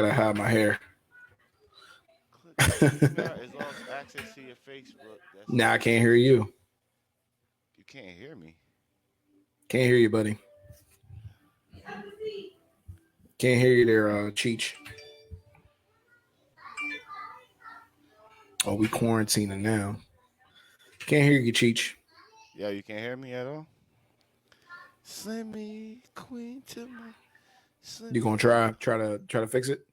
gotta hide my hair. It's lost access to your Facebook. That's Now I it. can't hear you. You can't hear me. Can't hear you, buddy. Can't hear you there, Cheech. Oh, we quarantining now. Can't hear you, Cheech. Yeah, you can't hear me at all. Slimmy Queen to my You gonna Slimmy. try to fix it?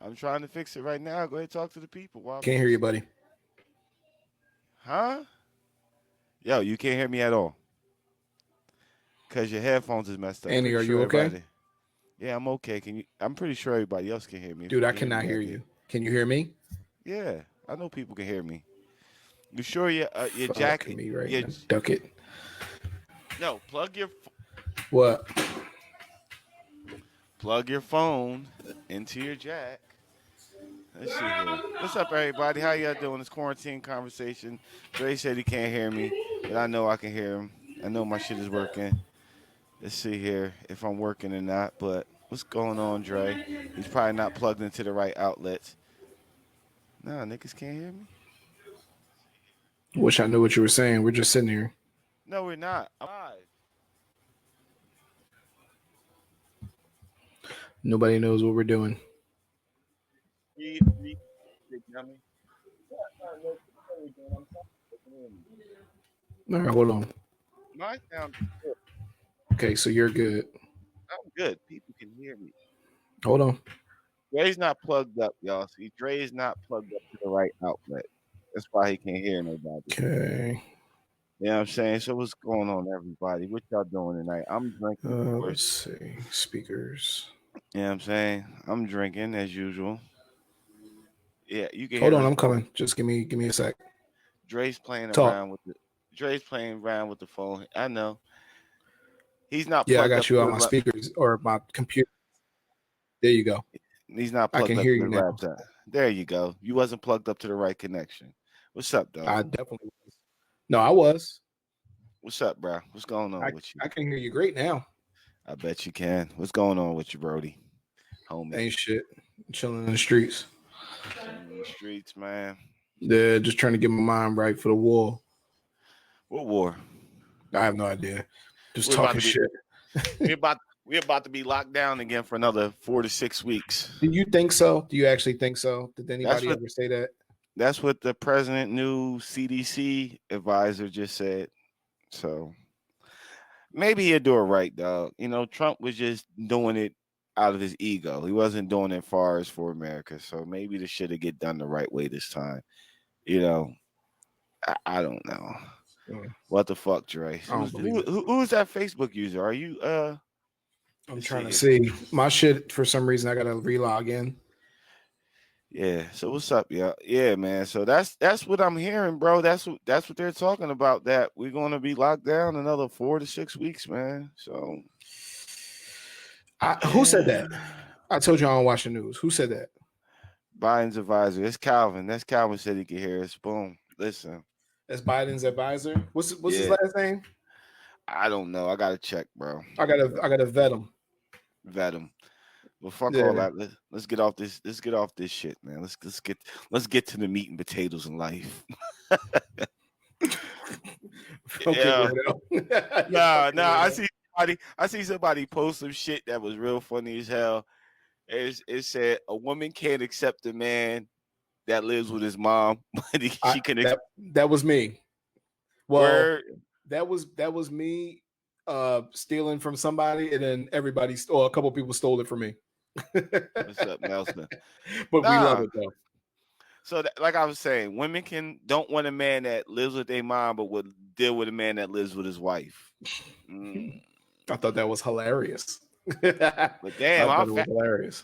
I'm trying to fix it right now. Go ahead, talk to the people while I'm Can't hear you, fixing it. buddy. Huh? Yo, you can't hear me at all because your headphones is messed up. Andy, Pretty are sure you okay? everybody. Yeah, I'm okay. Can you? I'm pretty sure everybody else can hear me. If Dude, you I can hear cannot me, I hear can. you. Can you hear me? Yeah, I know people can hear me. You sure your Fuck jacket? me right Your now. Duck it. no What? plug your phone into your jack. Let's see here. What's up, everybody? How y'all doing? This quarantine conversation. Dre said he can't hear me, but I know I can hear him. I know my shit is working. Let's see here if I'm working or not. But what's going on, Dre? He's probably not plugged into the right outlets. Nah, niggas can't hear me. Wish I knew what you were saying. We're just sitting here. No, we're not. I'm live. Nobody knows what we're doing. Big dummy. All right, hold on. My sound is good. Okay, so you're good. I'm good. People can hear me. Hold on. Dre's not plugged up, y'all. See, Dre's not plugged up to the right outlet. That's why he can't hear nobody. Okay. You know what I'm saying? So what's going on, everybody? What y'all doing tonight? I'm drinking, of Let's course. see. Speakers. You know what I'm saying? I'm drinking as usual. Yeah, you can Hold hear on, us I'm both. coming. Just give me a sec. Dre's playing Talk. around with the Dre's playing around with the phone. I know. He's not Yeah, I plugged got up you to on the my speakers or my computer. There you go. He's not I plugged can up hear to you the now. laptop. There you go. You wasn't plugged up to the right connection. What's up, though? I definitely was. No, I was. What's up, bro? What's going on with you? I can hear you great now. I bet you can. What's going on with you, Brody? Homie. Ain't shit. Chilling in the streets. Chilling in the streets, man. Yeah, just trying to get my mind right for the war. What war? I have no idea. Just We're about talking to be shit. we're about to be locked down again for another 4 to 6 weeks. Do you think so? Do you actually think so? Did That's anybody what ever say that? that's what the president new CDC advisor just said. So maybe he'll do it right, dog. You know, Trump was just doing it out of his ego. He wasn't doing it far as for America. So maybe this should have get done the right way this time. You know, I don't know. What the fuck, Dre? I don't believe it. Who's that Facebook user? Are you I'm let's trying to see see. My shit, for some reason, I got to relog in. Yeah. So what's up, yeah? Yeah, man. So that's what I'm hearing, bro. That's what they're talking about. That we're gonna be locked down another 4 to 6 weeks, man. So Who said that? I told you I don't watch the news. Who said that? Biden's advisor. It's Calvin. That's Calvin said he could hear us. Boom. Listen. That's Biden's advisor. What's his Yeah. last name? I don't know. I gotta check, bro. I gotta vet him. Vet him. Well, fuck all Yeah. that. Let's get off this. Let's get off this shit, man. Let's get to the meat and potatoes in life. Okay, yeah. Nah. I see somebody post some shit that was real funny as hell. It said a woman can't accept a man that lives with his mom, but she can. That was me. Well, Word. that was me stealing from somebody, and then a couple people stole it from me. What's up, Nelson? But we love it though. So, like I was saying, women don't want a man that lives with their mom, but would deal with a man that lives with his wife. I thought that was hilarious. But damn, I thought it was hilarious.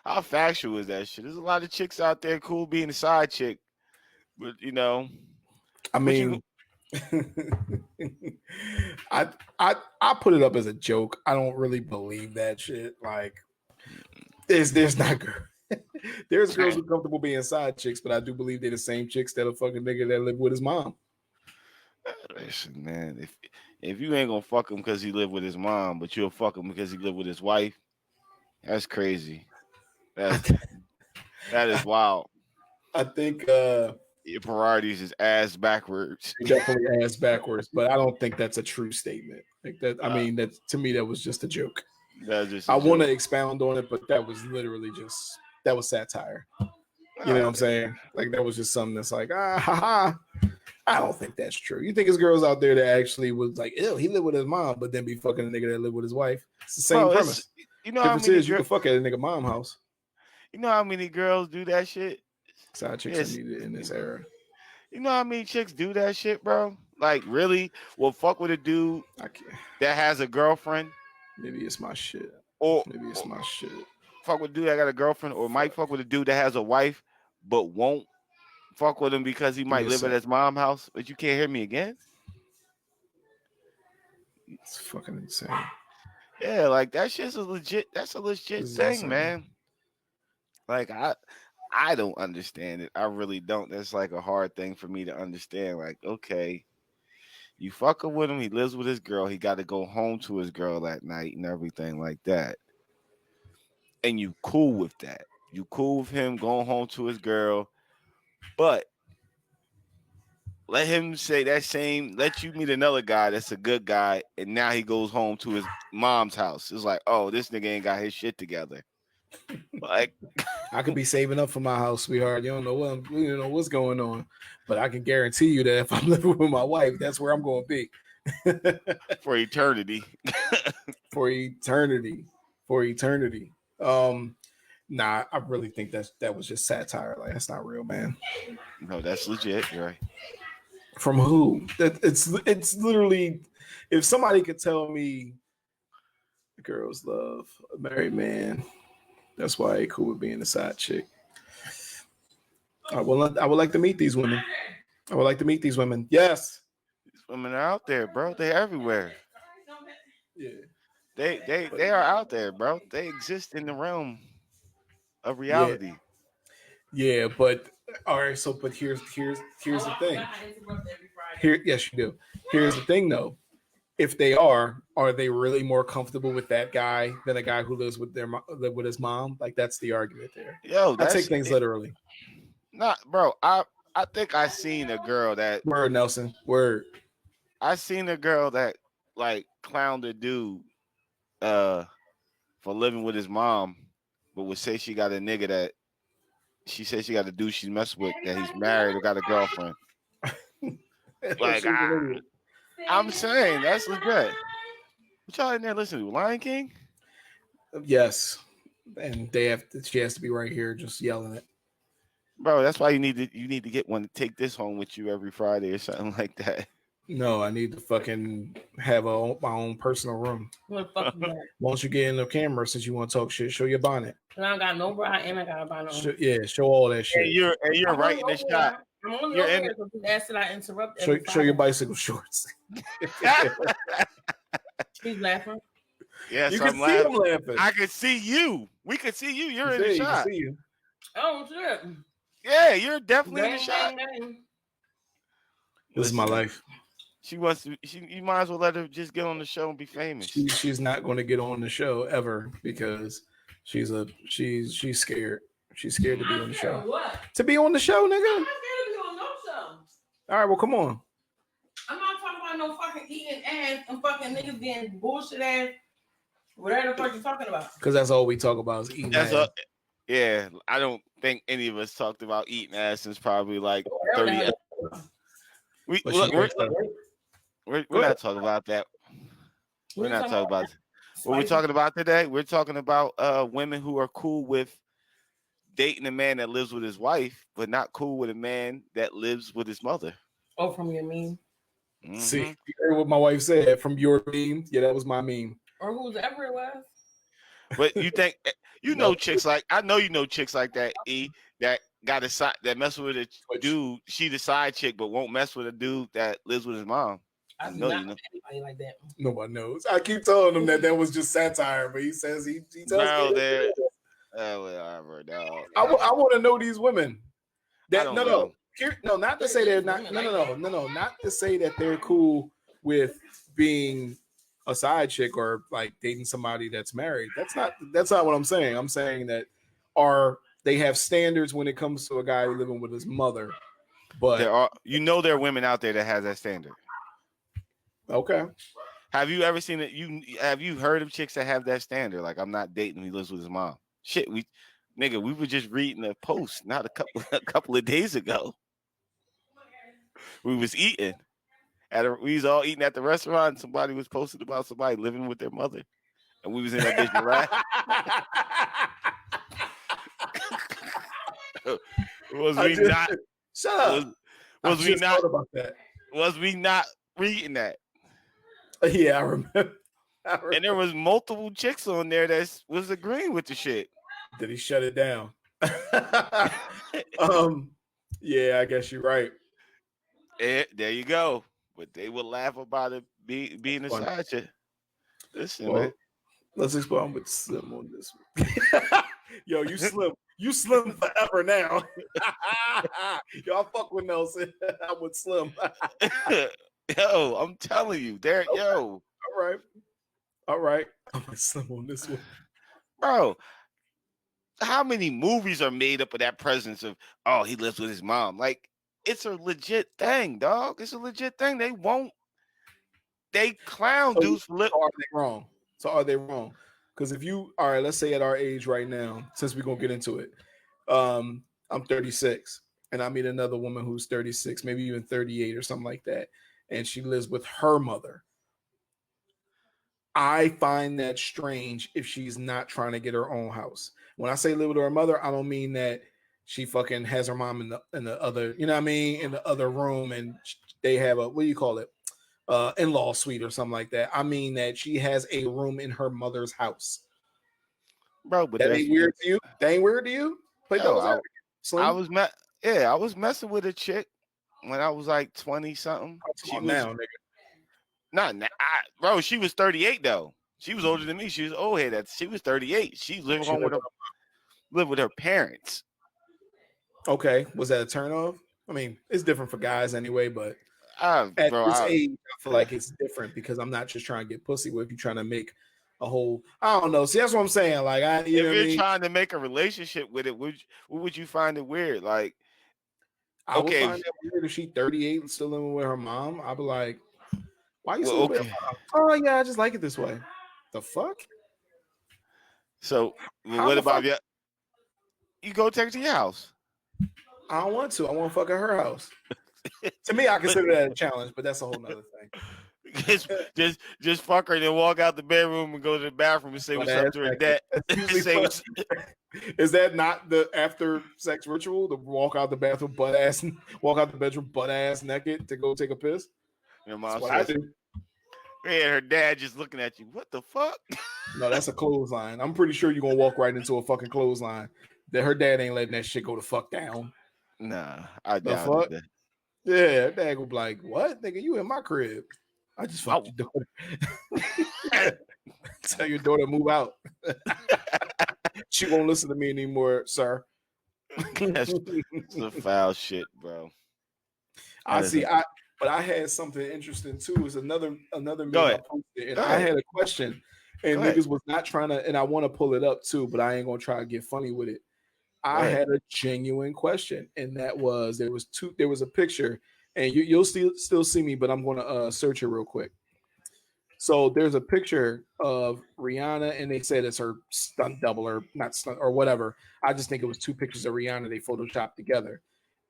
How factual is that shit? There's a lot of chicks out there cool being a side chick, but you know, I mean, I put it up as a joke. I don't really believe that shit. Like, there's not good. There's girls who are comfortable being side chicks, but I do believe they're the same chicks that a fucking nigga that live with his mom. Listen, man, if you ain't gonna fuck him because he live with his mom, but you'll fuck him because he live with his wife, that's crazy. That is wild. I think Your priorities is ass backwards. definitely ass backwards, but I don't think that's a true statement. Like that, I mean, that to me that was just a joke. That's just I want to expound on it, but that was literally just that was satire. You know what I'm saying? Like that was just something that's like, ha ha. I don't think that's true. You think there's girls out there that actually was like, ew, he lived with his mom, but then be fucking a nigga that lived with his wife? It's the same premise. You know Difference is you can fuck at a nigga mom house. You know how many girls do that shit? Side chicks are needed in this era. You know how many chicks do that shit, bro? Like, really? Will fuck with a dude that has a girlfriend? Maybe it's my shit. Or maybe it's my shit. Fuck with a dude that got a girlfriend, or might fuck with a dude that has a wife, but won't fuck with him because he might live at his mom's house. But you can't hear me again? It's fucking insane. Yeah, like that shit's that's a legit thing, insane. Man. Like I don't understand it. I really don't. That's like a hard thing for me to understand. Like, okay, you fucking with him, he lives with his girl, he got to go home to his girl that night and everything like that. And you cool with that. You cool with him going home to his girl, but let him say that same, let you meet another guy that's a good guy, and now he goes home to his mom's house. It's like, oh, this nigga ain't got his shit together. Like, I could be saving up for my house, sweetheart. You don't know what's going on, but I can guarantee you that if I'm living with my wife, that's where I'm going to be for eternity. For eternity. Nah, I really think that was just satire. Like, that's not real, man. No, that's legit. You're right. From who? That it's literally, if somebody could tell me girls love a married man, that's why it's cool with being a side chick. I would like to meet these women. Yes. These women are out there, bro. They're everywhere. Yeah. They are out there, bro. They exist in the realm of reality. Yeah, but all right, so but here's the thing. Yes, you do. Here's the thing though. If they are they really more comfortable with that guy than a guy who lives with his mom? Like, that's the argument there. Yo, I take things literally. Nah, bro. I think I seen a girl that word Nelson word. I seen a girl that like clowned a dude for living with his mom, but would say she got a nigga that she said she got a dude she's messed with that he's married or got a girlfriend. Like, I'm saying that's legit. What y'all in there listening to? Lion King? Yes, and she has to be right here just yelling it. Bro, that's why you need to get one to take this home with you every Friday or something like that. No, I need to fucking have my own personal room. Once you get in the camera, since you want to talk shit, show your bonnet. And I got no bra and I got a bonnet on. Show all that shit. And you're right in the shot. You're in it. I interrupt. Show your bicycle shorts. She's laughing. Yes, you can see him laughing. I can see you. We can see you. You're in the shot. Can see you. Oh shit. Yeah, you're definitely in the shot. This is my life. She wants to. You might as well let her just get on the show and be famous. She's not going to get on the show ever because she's scared. She's scared to be on the show. What? To be on the show, nigga. I'm not scared to be on no show. All right, well, come on. I'm not talking about no fucking eating ass and fucking niggas getting bullshit ass. Whatever the fuck you talking about. Because that's all we talk about is eating ass. Yeah, I don't think any of us talked about eating ass since probably like 30. We're not talking about that. We're not talking about what we're talking about today. We're talking about women who are cool with dating a man that lives with his wife, but not cool with a man that lives with his mother. Oh, from your meme? Mm-hmm. See, you heard what my wife said from your meme? Yeah, that was my meme. Or whoever it was. But you think chicks like I know chicks like that, that got a side that mess with a dude. She the side chick, but won't mess with a dude that lives with his mom. I know anybody like that. Nobody knows. I keep telling him that was just satire, but he says he tells me. Whatever. No. I want to know these women. Not to say they're not. Not to say that they're cool with being a side chick or like dating somebody that's married. That's not what I'm saying. I'm saying that they have standards when it comes to a guy living with his mother. But there are women out there that has that standard. Okay. Have you ever seen it? Have you heard of chicks that have that standard? Like, I'm not dating. He lives with his mom. Shit, we were just reading a post not a couple of days ago. We was eating we was all eating at the restaurant. And somebody was posting about somebody living with their mother, and we was in that bitch laughing. Shut up. Was we not about that? Was we not reading that? Yeah, I remember. And there was multiple chicks on there that was agreeing with the shit. Did he shut it down? Yeah, I guess you're right. There you go. But they would laugh about it being a side chick. Listen, man. Let's explore. I'm with Slim on this one. Yo, you slim. You slim forever now. Yo, I fuck with Nelson. I'm with Slim. Yo, I'm telling you, there. Okay. Yo, all right. I'm with Slim on this one, bro. How many movies are made up of that presence of? Oh, he lives with his mom. Like, it's a legit thing, dog. It's a legit thing. They clown dudes for living. Are they wrong? So are they wrong? Because if you, all right, let's say at our age right now, since we're gonna get into it, I'm 36, and I meet another woman who's 36, maybe even 38 or something like that, and she lives with her mother. I find that strange if she's not trying to get her own house. When I say live with her mother, I don't mean that she fucking has her mom in the other, you know what I mean, in the other room, and they have a, what do you call it, in-law suite or something like that. I mean that she has a room in her mother's house. Bro, but that ain't weird to you? That ain't weird to you? Play devil's advocate. I was messing with a chick when I was like 20 something. She was now, nigga. Bro, she was 38 though. She was older than me. She was old head. She was 38. She lived home with her parents. Okay, was that a turn off? I mean, it's different for guys anyway, but at this age, I feel like it's different because I'm not just trying to get pussy. What if you're trying to make a whole? I don't know. See, that's what I'm saying. Like, if you're trying to make a relationship with it, would you find it weird? Like, I would find it weird if she's 38 and still living with her mom. I'd be like, why are you still with her mom? Oh yeah, I just like it this way. The fuck? So what about you? You go take her to your house. I don't want to. I want to fuck at her house. To me, I consider that a challenge, but that's a whole nother thing. just fuck her and then walk out the bedroom and go to the bathroom and say what's up to her dad. Is that not the after sex ritual? To walk out the bathroom walk out the bedroom butt ass naked to go take a piss? Your mom says, I do. Yeah, her dad just looking at you. What the fuck? No, that's a clothesline. I'm pretty sure you're gonna walk right into a fucking clothesline. That her dad ain't letting that shit go the fuck down. Nah, I doubt it. Yeah, her dad will be like, "What, nigga? You in my crib? I just fucked your daughter." Tell your daughter to move out. She won't listen to me anymore, sir. That's some foul shit, bro. But I had something interesting too. It's another meme I posted, and I had a question, and niggas was not trying to, and I want to pull it up too, but I ain't gonna try to get funny with it. I had a genuine question, and that was there was a picture, and you'll still see me, but I'm gonna search it real quick. So there's a picture of Rihanna, and they said it's her stunt double or not stunt or whatever. I just think it was two pictures of Rihanna they photoshopped together,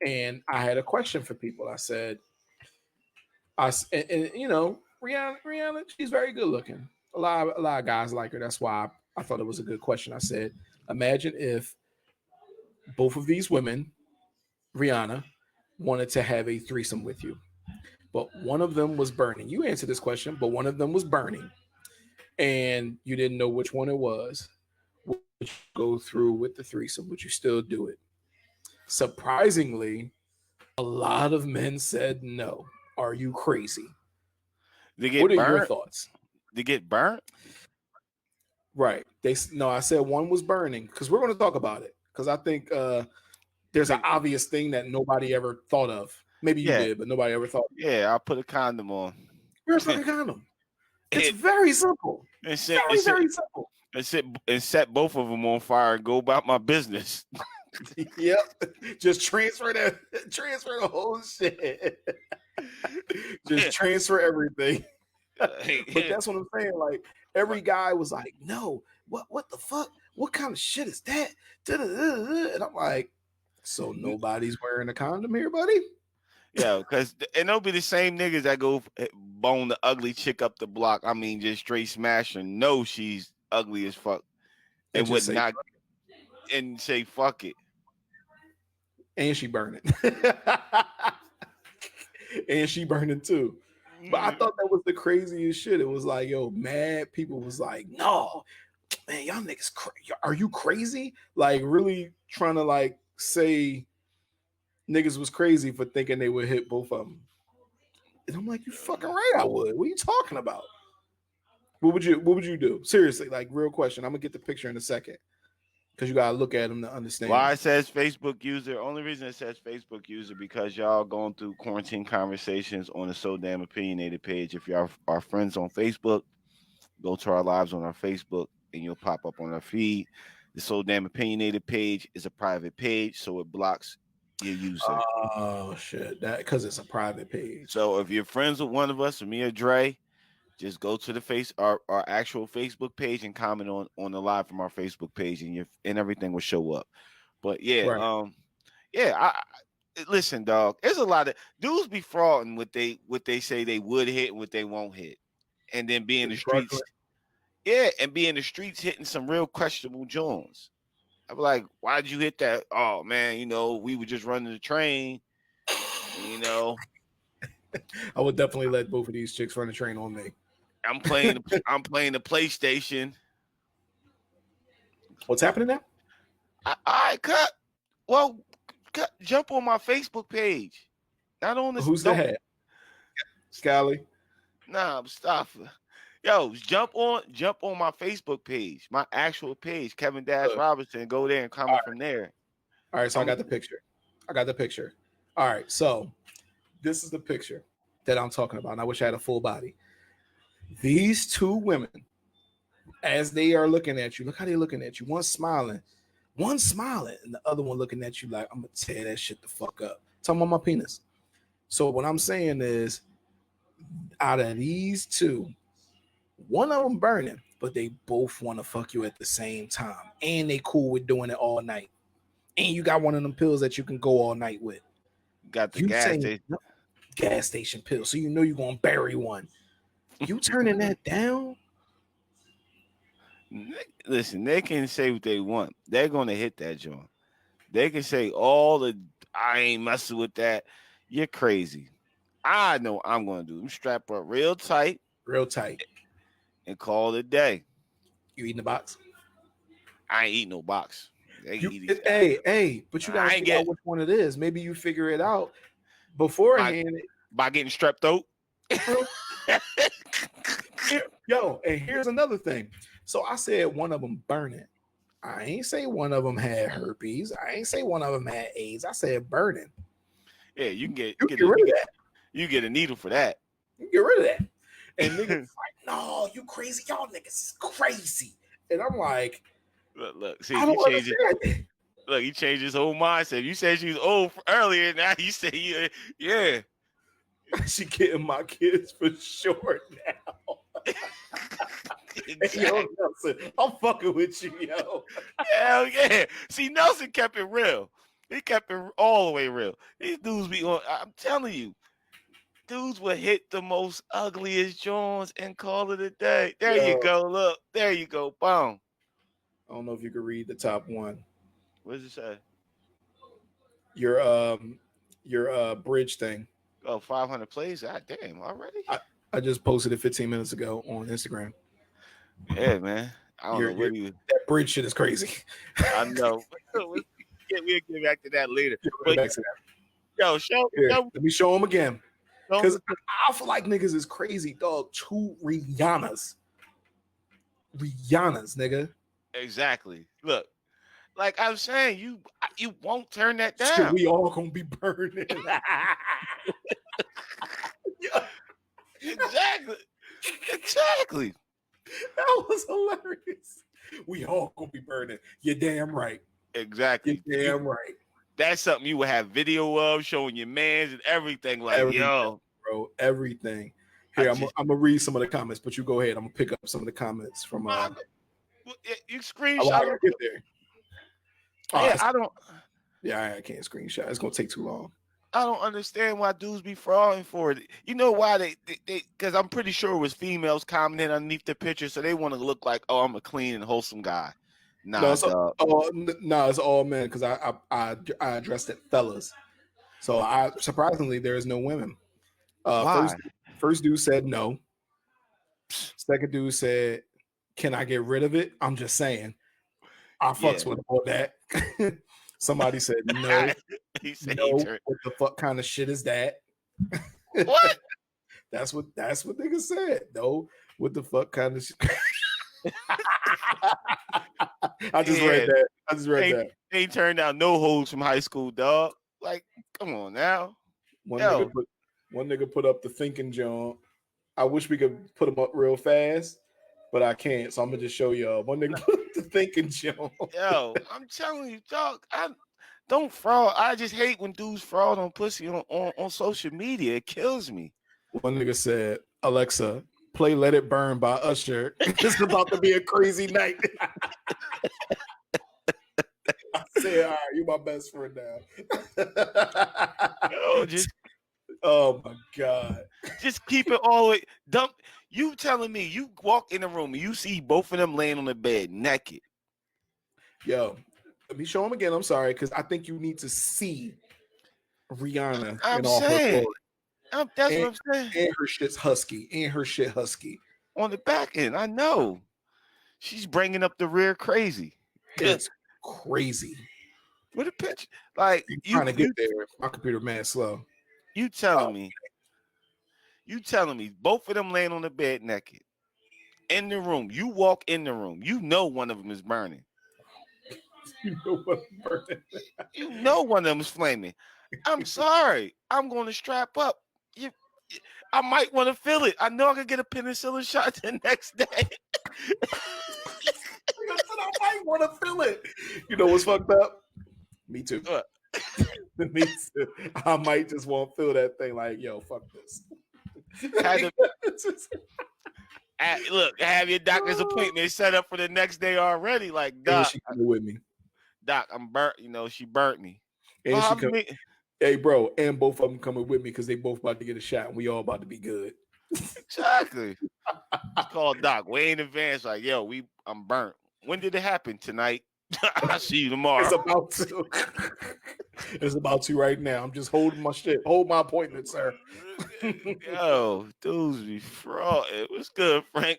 and I had a question for people. I said, and you know, Rihanna, she's very good looking. A lot of guys like her. That's why I thought it was a good question. I said, imagine if both of these women, Rihanna, wanted to have a threesome with you, but one of them was burning. You answered this question, but one of them was burning, and you didn't know which one it was. Would you go through with the threesome? Would you still do it? Surprisingly, a lot of men said no. Are you crazy? What are your thoughts? They get burnt? Right. I said one was burning because we're going to talk about it because I think there's an obvious thing that nobody ever thought of. Maybe you did, but nobody ever thought. Yeah, I'll put a condom on. Where's like a condom? It's very simple. Very simple. and set both of them on fire and go about my business. Yep. Just transfer the whole shit. Just transfer everything. But that's what I'm saying. Like every guy was like, "No, what the fuck? What kind of shit is that?" And I'm like, "So nobody's wearing a condom here, buddy?" Yeah, because and they'll be the same niggas that go bone the ugly chick up the block. I mean, just straight smash her. Know she's ugly as fuck, and would say, not, and say fuck it, and she burning, and she burning too. But I thought that was the craziest shit. It was like, yo, mad people was like, no, man, y'all niggas, are you crazy? Like, really trying to like say niggas was crazy for thinking they would hit both of them. And I'm like, you fucking right, I would. What are you talking about? What would you do? Seriously, like, real question. I'm gonna get the picture in a second because you gotta look at them to understand. Why it says Facebook user? Only reason it says Facebook user because y'all going through quarantine conversations on the So Damn Opinionated page. If y'all are friends on Facebook, go to our lives on our Facebook and you'll pop up on our feed. The So Damn Opinionated page is a private page, so it blocks your user. Oh shit! That because it's a private page. So if you're friends with one of us, or me or Dre, just go to the our actual Facebook page and comment on the live from our Facebook page, and everything will show up. But yeah, Right. I listen, dog. There's a lot of dudes be frauding what they say they would hit and what they won't hit, and then be in the streets. Yeah, and be in the streets hitting some real questionable joints. I'm like, why'd you hit that? Oh man, we were just running the train. I would definitely let both of these chicks run the train on me. I'm playing the PlayStation. What's happening now? I jump on my Facebook page. Not on this. Who's the head? Scally? Nah, Mustafa. Yo, jump on my Facebook page, my actual page, Kevin Dash Robinson. Go there and comment from there. All right, so I got the picture. All right, so this is the picture that I'm talking about. And I wish I had a full body. These two women, as they are looking at you, look how they're looking at you. One smiling, and the other one looking at you like, I'm gonna tear that shit the fuck up. Talking about my penis. So what I'm saying is, out of these two, one of them burning, but they both want to fuck you at the same time, and they cool with doing it all night. And you got one of them pills that you can go all night with. Got the gas station pill, so you know you're gonna bury one. You turning that down? Listen, they can say what they want. They're gonna hit that joint. They can say I ain't messing with that. You're crazy. I know what I'm gonna do. I'm strap up real tight, and call it a day. You eating the box? I ain't eating no box. But you gotta figure out which one it is. Maybe you figure it out beforehand by getting strep throat. Yo, and here's another thing. So I said one of them burning. I ain't say one of them had herpes. I ain't say one of them had AIDS. I said burning. Yeah, you get rid of that. You get a needle for that. You get rid of that. And niggas like, no, you crazy. Y'all niggas is crazy. And I'm like, look, see, he changed his whole mindset. You said she was old earlier. Now you say, yeah. She getting my kids for sure now. Exactly. Hey, yo, Nelson, I'm fucking with you, yo. Hell yeah. See, Nelson kept it real. He kept it all the way real. These dudes be on, I'm telling you, dudes would hit the most ugliest joints and call it a day. There you go. Look, there you go. Boom. I don't know if you could read the top one. What does it say? Your bridge thing. Oh, 500 plays. God damn, already? I just posted it 15 minutes ago on Instagram. Yeah, man. I don't know that bridge shit is crazy. I know. We'll get back to that later. Yo, let me show them again. Because I feel like niggas is crazy, dog. 2 Rihannas, nigga. Exactly. Look, like I'm saying, you won't turn that down. So we all gonna be burning. Exactly. That was hilarious. We all gonna be burning. You're damn right. Exactly. You're damn right. That's something you would have video of, showing your mans and everything. Like, Everything, yo, bro, everything. Here, I'm gonna read some of the comments, but you go ahead. I'm gonna pick up some of the comments from. you I screenshot. gotta get there. Yeah, I don't. Yeah, I can't screenshot. It's gonna take too long. I don't understand why dudes be frauding for it. You know why they because I'm pretty sure it was females commenting underneath the picture, so they want to look like, oh, I'm a clean and wholesome guy. Nah, dog. It's all men because I addressed it fellas. So surprisingly there is no women. Why? First dude said no. Second dude said, "Can I get rid of it?" I'm just saying. I fucks with all that. Somebody said no. He said no. What the fuck kind of shit is that? What? That's what niggas said. No. What the fuck kind of shit? I just read that. They turned out no hoes from high school, dog. Like, come on now. One nigga put up the thinking John. I wish we could put them up real fast, but I can't. So I'm gonna just show y'all. One nigga put up the thinking John. Yo, I'm telling you, dog. I don't fraud. I just hate when dudes fraud on pussy on social media. It kills me. One nigga said, "Alexa, play Let It Burn by Usher. It's about to be a crazy night." I said, "All right, you my best friend now." Oh my God. Just keep it all the way. Dump. You telling me you walk in the room and you see both of them laying on the bed naked. Yo, let me show them again. I'm sorry, because I think you need to see Rihanna I'm in all her saying. glory. That's what I'm saying. And her shit's husky. And her shit husky. On the back end, I know. She's bringing up the rear crazy. It's crazy. What a picture. Like, trying to get there. My computer mad slow. You telling me both of them laying on the bed naked in the room. You walk in the room. You know one of them is burning. You know what I'm burning. You know one of them is flaming. I'm sorry. I'm going to strap up. I might want to feel it. I know I could get a penicillin shot the next day. I might want to feel it. You know what's fucked up? Me too. Me too. I might just want to feel that thing like, yo, fuck this. Look, have your doctor's appointment set up for the next day already. Like, Doc, she coming with me. Doc, I'm burnt. You know, she burnt me. And hey, bro, and both of them coming with me because they both about to get a shot and we all about to be good. Exactly. It's called Doc way in advance. Like, yo, I'm burnt. When did it happen? Tonight. I'll see you tomorrow. It's about to. It's about to right now. I'm just holding my shit. Hold my appointment, sir. Yo, dudes be fraud. It was good, Frank.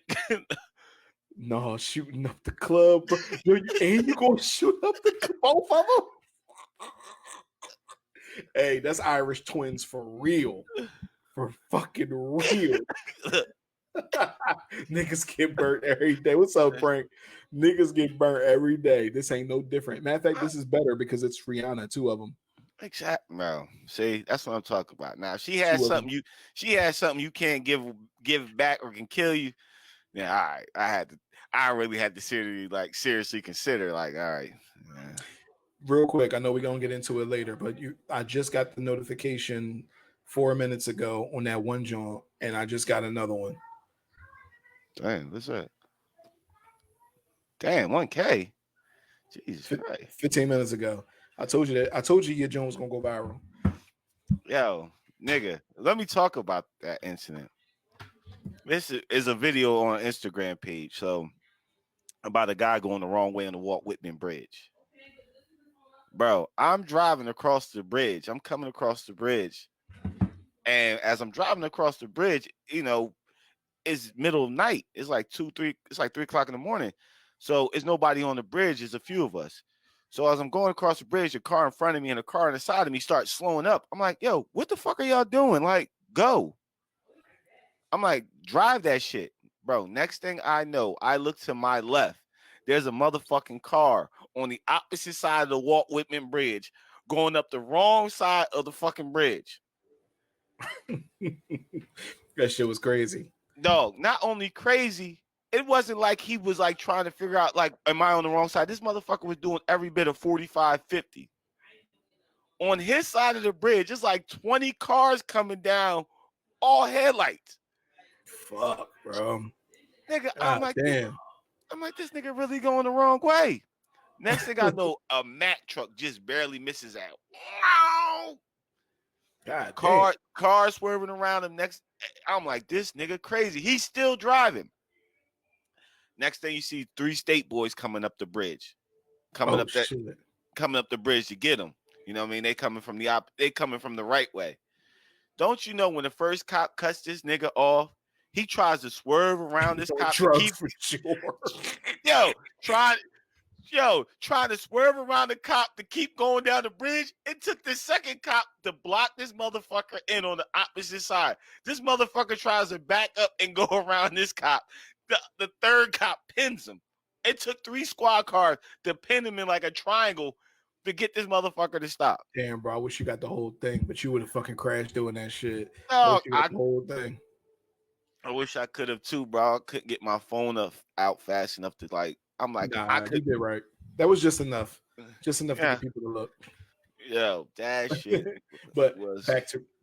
No, shooting up the club, bro. And you gonna shoot up both of them? Hey, that's Irish twins for real. For fucking real. Niggas get burnt every day. What's up, Frank? Niggas get burnt every day. This ain't no different. Matter of fact, this is better because it's Rihanna, two of them. Exactly, bro. See, that's what I'm talking about. Now, if she has something you can't give back or can kill you. Yeah, all right. I really had to seriously consider. Like, all right. Yeah. Real quick, I know we're gonna get into it later, but I just got the notification 4 minutes ago on that one joint, and I just got another one. Damn, what's that? Damn, 1K. Jesus Christ. 15 minutes ago. I told you your joint was gonna go viral. Yo, nigga, let me talk about that incident. This is a video on an Instagram page. So about a guy going the wrong way on the Walt Whitman Bridge. Bro, I'm driving across the bridge. I'm coming across the bridge. And as I'm driving across the bridge, you know, it's middle of night. It's like 3 o'clock in the morning. So it's nobody on the bridge. There's a few of us. So as I'm going across the bridge, a car in front of me and a car on the side of me starts slowing up. I'm like, yo, what the fuck are y'all doing? Like, go. I'm like, drive that shit. Bro, next thing I know, I look to my left. There's a motherfucking car on the opposite side of the Walt Whitman Bridge going up the wrong side of the fucking bridge. That shit was crazy. Dog, not only crazy, it wasn't like he was like trying to figure out like, am I on the wrong side? This motherfucker was doing every bit of 45, 50. On his side of the bridge, it's like 20 cars coming down, all headlights. Fuck, bro. Nigga, God damn. I'm like, this nigga really going the wrong way. Next thing I know, a Mack truck just barely misses out. God Car damn. swerving around him. I'm like, this nigga crazy. He's still driving. Next thing you see, 3 state boys coming up the bridge, coming up the bridge to get him. You know what I mean? They coming from the right way. Don't you know when the first cop cuts this nigga off, he tries to swerve around this cop to keep for sure. trying to swerve around the cop to keep going down the bridge. It took the second cop to block this motherfucker in on the opposite side. This motherfucker tries to back up and go around this cop. The third cop pins him. It took 3 squad cars to pin him in like a triangle to get this motherfucker to stop. Damn, bro. I wish you got the whole thing, but you would have fucking crashed doing that shit. Dog, the whole thing. I wish I could have too, bro. I couldn't get my phone out fast enough to like. I'm like, I could. You did right. That was just enough. Just enough to get people to look. Yo, that shit. But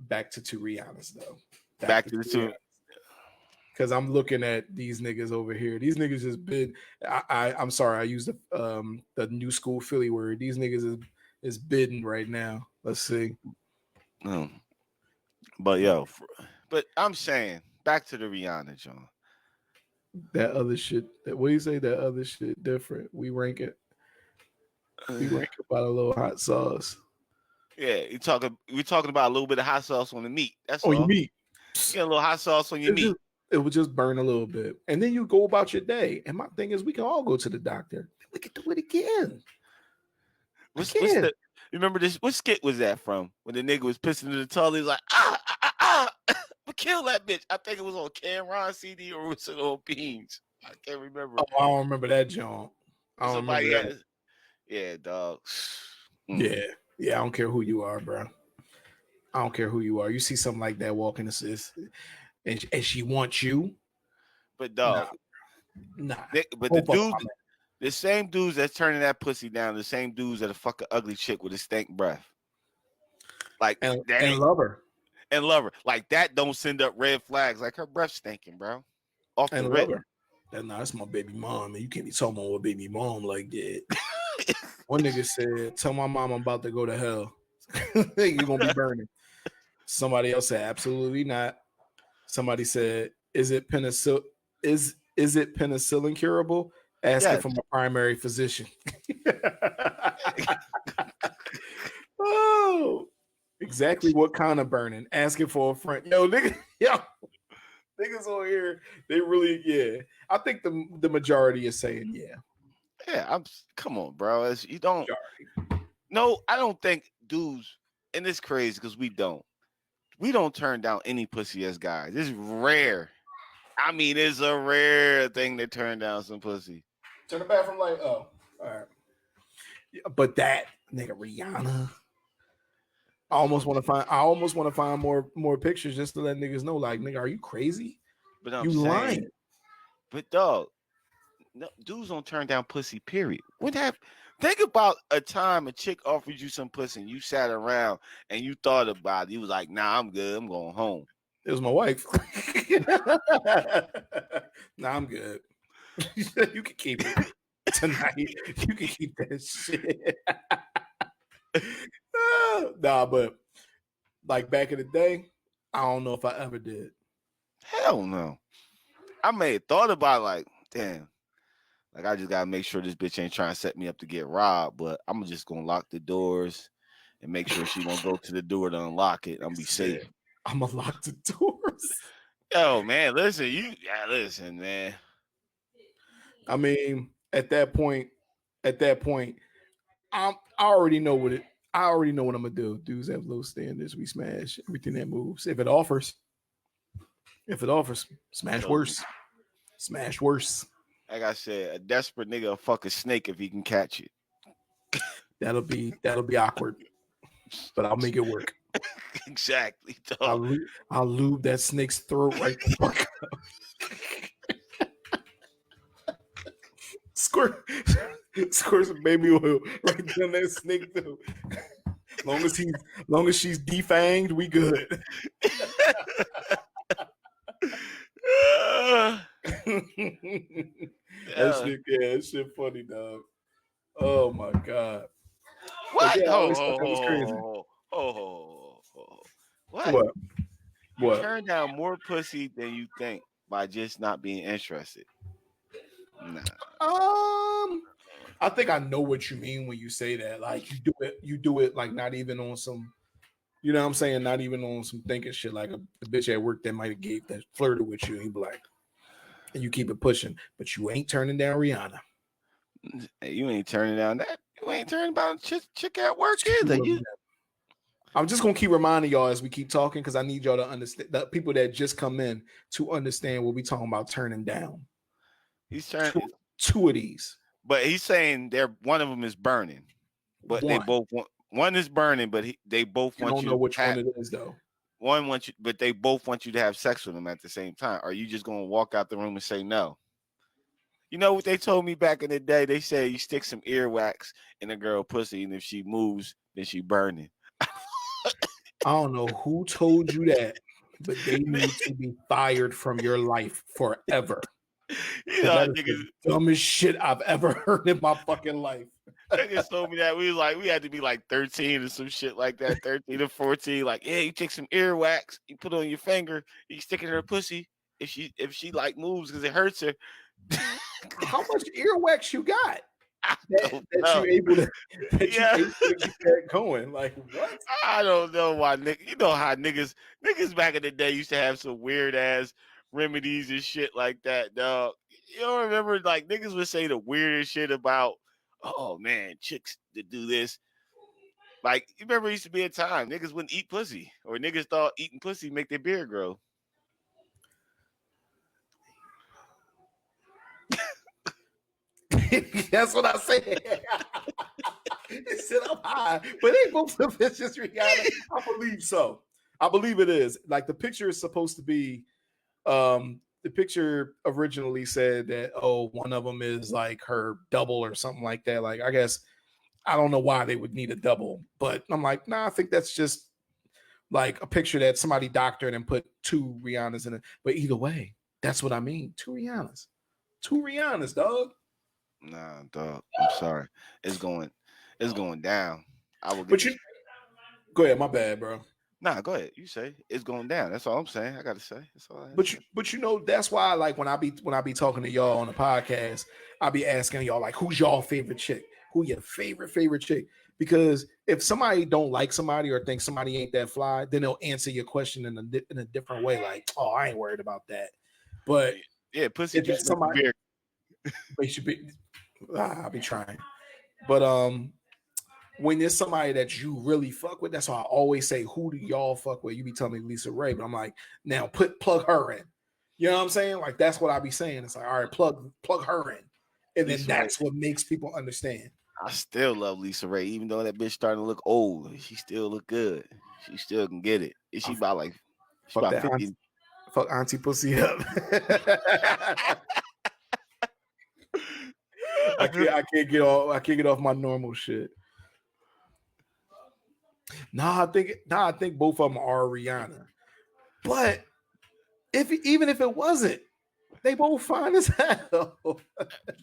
back to two Rihanna's though. Back to the two. Because I'm looking at these niggas over here. These niggas just been. I'm sorry. I used the new school Philly word. These niggas is bidding right now. Let's see. But I'm saying back to the Rihanna, John. That other shit. What do you say? That other shit different. We rank it. We rank it by a little hot sauce. Yeah, we're talking about a little bit of hot sauce on the meat. That's all. Your meat. Get a little hot sauce on your meat. It would just burn a little bit, and then you go about your day. And my thing is, we can all go to the doctor. We can do it again. You remember this? What skit was that from? When the nigga was pissing in the toilet, he's like, but kill that bitch. I think it was on Cameron CD or was it on Beans? I can't remember. Oh, I don't remember that, John. I don't remember that. Yeah, dog. Yeah. I don't care who you are, bro. I don't care who you are. You see something like that walking assist, and she wants you. But dog, nah. But the same dudes that's turning that pussy down, the same dudes that a fucking ugly chick with a stank breath, like and love her. And love her. Like that don't send up red flags. Like her breath stinking, bro. Off the rip. That's my baby mom, and you can't be talking about a baby mom like that. One nigga said, "Tell my mom I'm about to go to hell. You're gonna be burning." Somebody else said, "Absolutely not." Somebody said, "Is it penicillin? Is it penicillin curable?" Asking from a primary physician. Oh. Exactly what kind of burning? Asking for a friend. Niggas over here, they really, I think the majority is saying, Yeah, come on, bro. You don't. No, I don't think dudes, and it's crazy because we don't turn down any pussy as guys. It's rare. I mean, it's a rare thing to turn down some pussy. Turn the bathroom light. Oh, all right. Yeah, but that nigga Rihanna. I almost want to find more pictures just to let niggas know, like, nigga, are you crazy? But I'm saying, lying. But dog, no, dudes don't turn down pussy. Period. Think about a time a chick offered you some pussy and you sat around and you thought about it. You was like, nah, I'm good. I'm going home. It was my wife. Nah, I'm good. You can keep it tonight. You can keep that shit. Nah, but like back in the day, I don't know if I ever did. Hell no. I may have thought about it, like, damn. Like, I just gotta make sure this bitch ain't trying to set me up to get robbed, but I'm just gonna lock the doors and make sure she won't go to the door to unlock it. I'm gonna be safe. I'm gonna lock the doors. Yo, man, listen, man. I mean, at that point, I already know what I'm gonna do. Dudes have low standards. We smash everything that moves. If it offers, smash worse. Smash worse. Like I said, a desperate nigga will fuck a snake if he can catch it. That'll be awkward, but I'll make it work. Exactly. Dog. I'll lube that snake's throat right the fuck up. Squirt some baby oil right down that snake too. Long as she's defanged, we good. Yeah. That shit funny, dog. Oh my god. But What? yeah, I always thought that was crazy. What? What? You What? turn down more pussy than you think by just not being interested. Nah. I think I know what you mean when you say that. Like you do it like not even on some, you know what I'm saying? Not even on some thinking shit like a bitch at work that might have gave that flirted with you and you be like, and you keep it pushing, but you ain't turning down Rihanna. Hey, you ain't turning down that. You ain't turning down chick at work either. I'm just gonna keep reminding y'all as we keep talking because I need y'all to understand, the people that just come in to understand what we talking about turning down. He's turning two of these, but he's saying one of them is burning, but they both want. One is burning, but they both want you. Don't know which one it is though. One wants you, but they both want you to have sex with them at the same time. Are you just gonna walk out the room and say no? You know what they told me back in the day? They say you stick some earwax in a girl pussy, and if she moves, then she burning. I don't know who told you that, but they need to be fired from your life forever. You know, that is the dumbest shit I've ever heard in my fucking life. Niggas told me that we had to be like 13 or some shit like that, 13 or 14. Like, yeah, you take some earwax, you put it on your finger, you stick it in her pussy. If she like moves because it hurts her. How much earwax you got? That you able to get that going? Like what? I don't know why. You know how niggas back in the day used to have some weird ass remedies and shit like that, dog. You don't remember like niggas would say the weirdest shit about, oh man, chicks that do this. Like you remember, it used to be a time niggas wouldn't eat pussy, or niggas thought eating pussy make their beard grow. That's what I said. It said I'm high, but they both the pictures, Rihanna. I believe so. I believe it is. Like the picture is supposed to be. The picture originally said that one of them is like her double or something like that. Like I guess I don't know why they would need a double, but I'm like, nah, I think that's just like a picture that somebody doctored and put two Rihannas in it. But either way, that's what I mean. Two Rihannas, dog. Nah, dog. I'm sorry. It's going down. I will get. But go ahead. My bad, bro. Nah, go ahead. You say it's going down. That's all I'm saying. I gotta say. That's all. But you know that's why like when I be talking to y'all on the podcast, I be asking y'all like, who's y'all favorite chick? Who your favorite chick? Because if somebody don't like somebody or think somebody ain't that fly, then they'll answer your question in a different way. Like, oh, I ain't worried about that. But yeah, pussy if somebody, I'll be trying. But when there's somebody that you really fuck with, that's why I always say, who do y'all fuck with? You be telling me Lisa Ray, but I'm like, now plug her in. You know what I'm saying? Like that's what I be saying. It's like, all right, plug her in, and then that's what makes people understand. I still love Lisa Ray, even though that bitch starting to look old. She still look good. She still can get it. Is she about like? She about 50. Fuck auntie pussy up. I can't get off my normal shit. I think both of them are Rihanna. But even if it wasn't, they both fine as hell.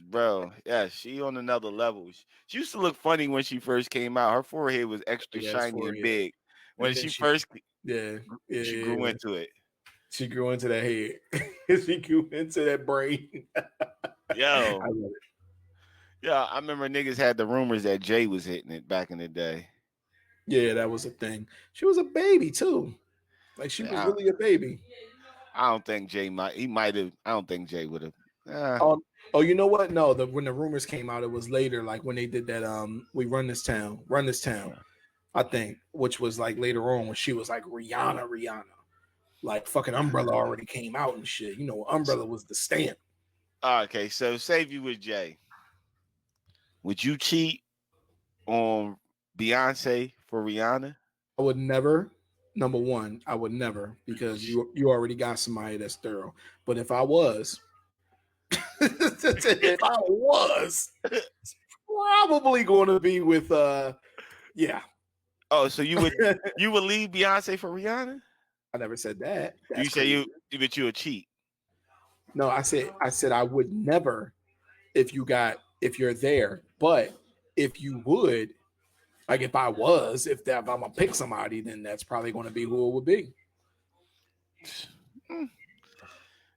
Bro, yeah, she on another level. She used to look funny when she first came out. Her forehead was extra shiny and big. When she first she grew into it. She grew into that head. She grew into that brain. Yo. I love it. Yeah, I remember niggas had the rumors that Jay was hitting it back in the day. Yeah, that was a thing. She was a baby too. Like she was really a baby. I don't think Jay might have. I don't think Jay would have. Oh, you know what? No, when the rumors came out, it was later, like when they did that. We run this town. I think, which was like later on when she was like Rihanna. Like fucking Umbrella already came out and shit. You know, Umbrella was the stamp. Okay, so say if you was Jay, would you cheat on Beyonce for Rihanna? I would never. Number one, I would never, because you already got somebody that's thorough. But if I was, If I was, it's probably going to be with yeah. Oh, so you would leave Beyonce for Rihanna? I never said that. That's You say crazy. but you a cheat. No, I said I would never if you're there, but if you would, like if I was, if I'm gonna pick somebody, then that's probably going to be who it would be.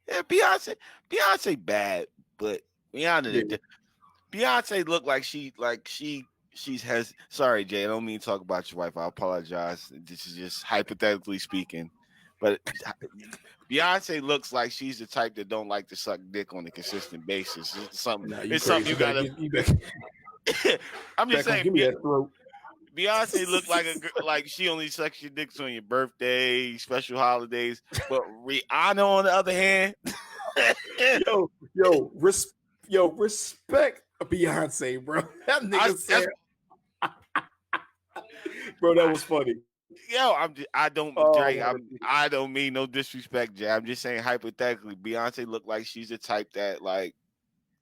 Yeah, Beyonce bad, but Rihanna. Yeah. Beyonce looked like she's has. Sorry, Jay, I don't mean to talk about your wife. I apologize. This is just hypothetically speaking, but Beyonce looks like she's the type that don't like to suck dick on a consistent basis. It's something. No, It's something you gotta. I'm just saying. Give me that throat. Beyonce looked like she only sucks your dicks on your birthday, special holidays. But Rihanna, on the other hand, respect Beyonce, bro. That nigga said, bro, that was funny. Yo, I don't mean no disrespect, Jay. I'm just saying hypothetically, Beyonce looked like she's the type that, like,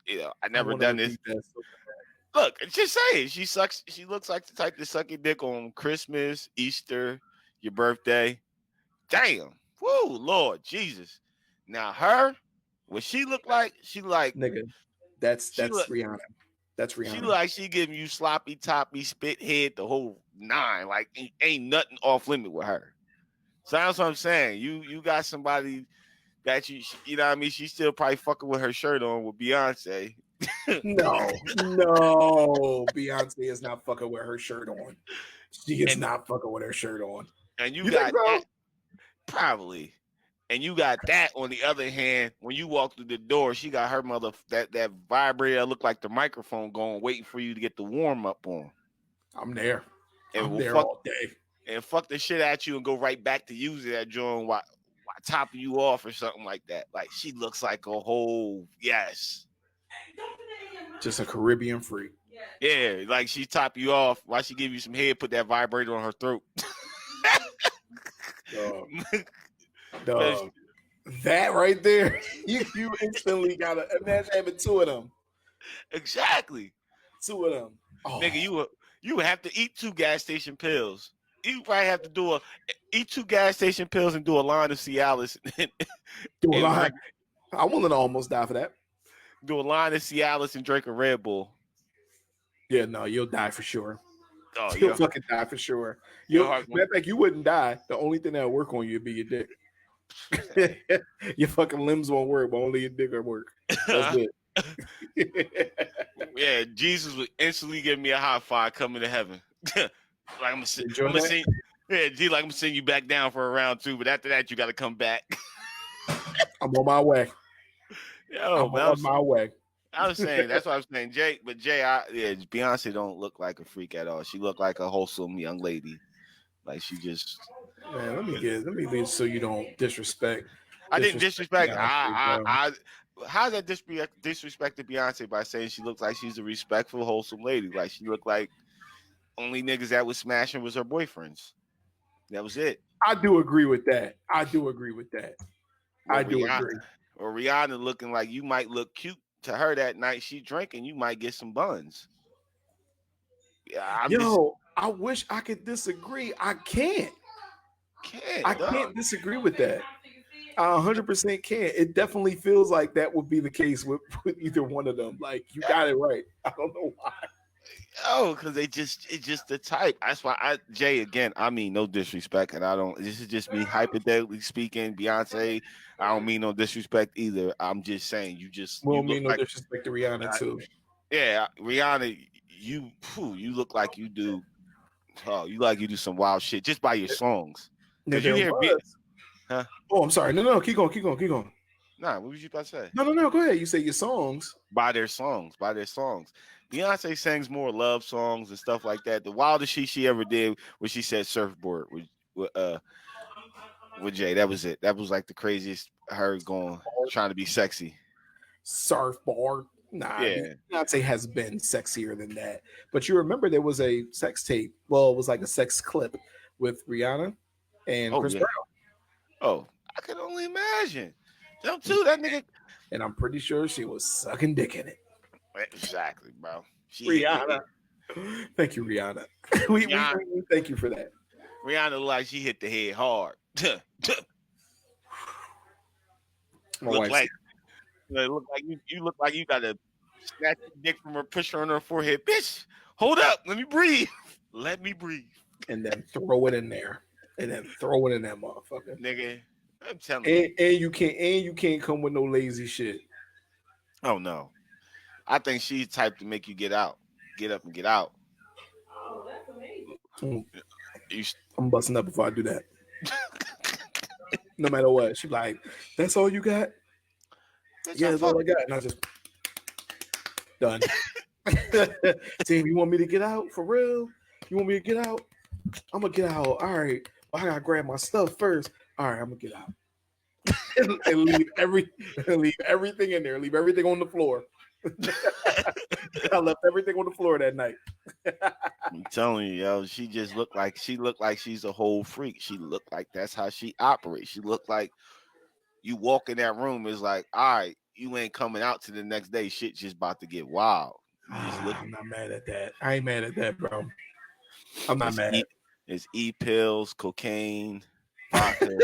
I never done this. Look, just saying, she looks like the type to suck your dick on Christmas, Easter, your birthday. Damn. Woo, Lord Jesus. Now her, what she look like, nigga. That's Rihanna. That's Rihanna. She look like she giving you sloppy toppy, spit head, the whole nine. Like ain't nothing off limit with her. So that's what I'm saying. You got somebody that you know what I mean? She's still probably fucking with her shirt on with Beyonce. No, Beyonce is not fucking with her shirt on. She is not fucking with her shirt on. And you got that, probably. And you got that on the other hand, when you walk through the door, she got her mother that vibrator that look like the microphone going, waiting for you to get the warm up on. I'm there. And I'm there all day. And fuck the shit at you and go right back to using that joint while topping you off or something like that. Like she looks like a whole just a Caribbean freak. Yeah, like she top you off while she give you some head, put that vibrator on her throat. Dog. That right there, you instantly gotta imagine having two of them. Exactly. Two of them. Oh. Nigga, you would have to eat 2 gas station pills. You probably have to eat 2 gas station pills and do a line of Cialis. I'm willing to almost die for that. Do a line of Cialis and drink a Red Bull. Yeah, no, you'll die for sure. Oh, you'll fucking die for sure. Matter of fact, you wouldn't die. The only thing that'll work on you would be your dick. Your fucking limbs won't work, but only your dick will work. That's it. Yeah, Jesus would instantly give me a high five coming to heaven. Like I'm gonna send you back down for a round 2, but after that you got to come back. I'm on my way. Yo, I'm on my way. I was saying that's what I was saying, Jay. But Beyonce don't look like a freak at all. She looked like a wholesome young lady. Like she just. Man, let me get so you don't disrespect. I didn't disrespect. How's that disrespect to Beyonce by saying she looks like she's a respectful, wholesome lady? Like she looked like only niggas that was smashing was her boyfriends. That was it. I do agree with that. Or Rihanna looking like you might look cute to her that night she drinking, you might get some buns. Yeah, I wish I could disagree. I can't. I can't disagree with that. I 100% can't. It definitely feels like that would be the case with either one of them. Like you got it right. I don't know why. Oh, because it's just the type. That's why Jay, again, I mean no disrespect, and this is just me hypothetically speaking. Beyonce, I don't mean no disrespect either. I'm just saying you mean no disrespect to Rihanna too. Yeah, Rihanna, you look like you do. Oh, you do some wild shit just by your songs. Did you hear? Huh? Oh, I'm sorry. No, keep going. Nah, what was you about to say? No, go ahead. You say your songs. By their songs. Beyonce sings more love songs and stuff like that. The wildest she ever did was she said surfboard with Jay. That was it. That was like the craziest her trying to be sexy. Surfboard. Nah, yeah. Beyonce has been sexier than that. But you remember there was a sex tape. Well, it was like a sex clip with Rihanna and Chris Brown. Oh, I can only imagine. Them too. That nigga. And I'm pretty sure she was sucking dick in it. Exactly, bro. She Rihanna. Thank you, Rihanna. we thank you for that. Rihanna looked like she hit the head hard. look like you look like you got to snatch the dick from her, push her on her forehead. Bitch, hold up. Let me breathe. Let me breathe. And then throw it in there. And then throw it in that motherfucker. Nigga, I'm telling you. And you can't come with no lazy shit. Oh no. I think she's type to make you get out. Get up and get out. Oh, that's amazing. I'm busting up before I do that. No matter what. She's like, that's all you got? Yeah, that's all I got. And I just done. Team, you want me to get out for real? You want me to get out? I'm gonna get out. All right. Well, I gotta grab my stuff first. All right, I'm gonna get out. and leave everything in there. Leave everything on the floor. I left everything on the floor that night. I'm telling you, yo, she looked like she's a whole freak. She looked like that's how she operates. She looked like you walk in that room, it's like, all right, you ain't coming out to the next day. Shit just about to get wild. I'm not mad at that. I ain't mad at that, bro. I'm not mad. It's pills, cocaine, vodka.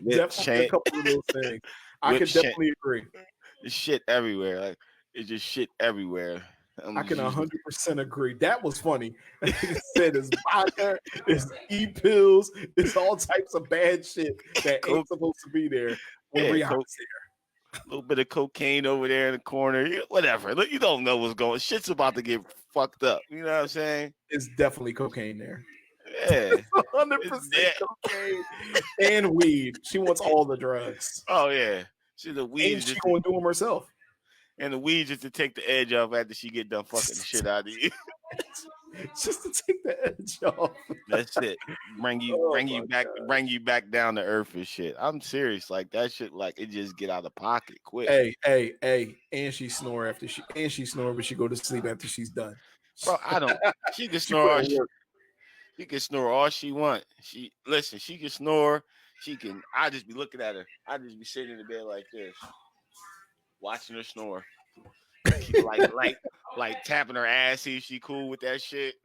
Definitely a couple of those things. I can definitely agree. It's shit everywhere. Like it's just shit everywhere. I can 100% agree. That was funny. It said it's vodka, it's pills, it's all types of bad shit that ain't supposed to be there when Rihanna's there. A little bit of cocaine over there in the corner, whatever. You don't know what's going. Shit's about to get fucked up. You know what I'm saying? It's definitely cocaine there. Yeah, 100% cocaine and weed. She wants all the drugs. Oh yeah, she's a weed. And she gonna do them herself. And the weed just to take the edge off after she get done fucking the shit out of you. Just to take the edge off. That's it. Bring you back down to earth and shit. I'm serious. Like that shit, like it just get out of pocket quick. Hey. And she snore but she go to sleep after she's done. Bro, I don't. She can snore. She can snore all she want. She can snore. She can. I just be looking at her. I just be sitting in the bed like this, watching her snore. like tapping her ass. See if she cool with that shit.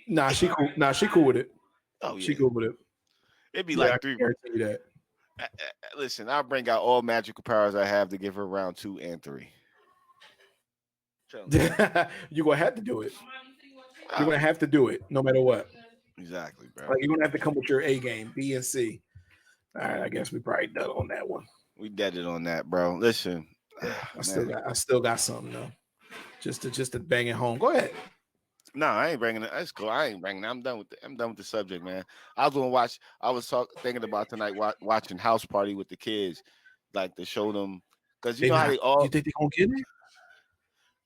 Nah, she cool. She cool with it. Oh yeah, she cool with it. It'd be like 3. I guarantee you that. Listen, I'll bring out all magical powers I have to give her round 2 and 3. You're gonna have to do it. You're gonna have to do it, no matter what. Exactly, bro. Like you're gonna have to come with your A game, B and C. All right, I guess we probably done on that one. We deaded on that, bro. Listen, I still got something though, just to bang it home. Go ahead. No, I ain't bringing it. That's cool. I ain't bringing it. I'm done with the subject, man. I was thinking about tonight watching House Party with the kids, like to show them because you know how they all. You think they gonna get it?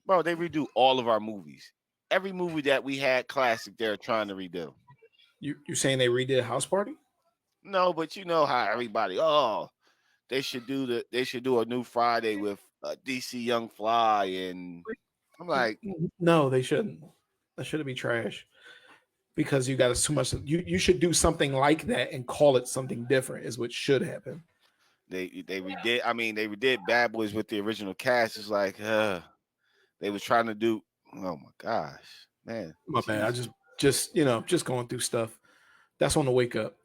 Bro, they redo all of our movies. Every movie that we had classic, they're trying to redo. You saying they redid House Party? No, but you know how everybody. Oh, they should do a new Friday with DC Young Fly, and I'm like, no, they shouldn't. That shouldn't be trash because you got too much. You should do something like that and call it something different. Is what should happen. They redid. I mean, they redid Bad Boys with the original cast. It's like, they was trying to do. Oh my gosh, man. My bad. I just going through stuff. That's on the wake up.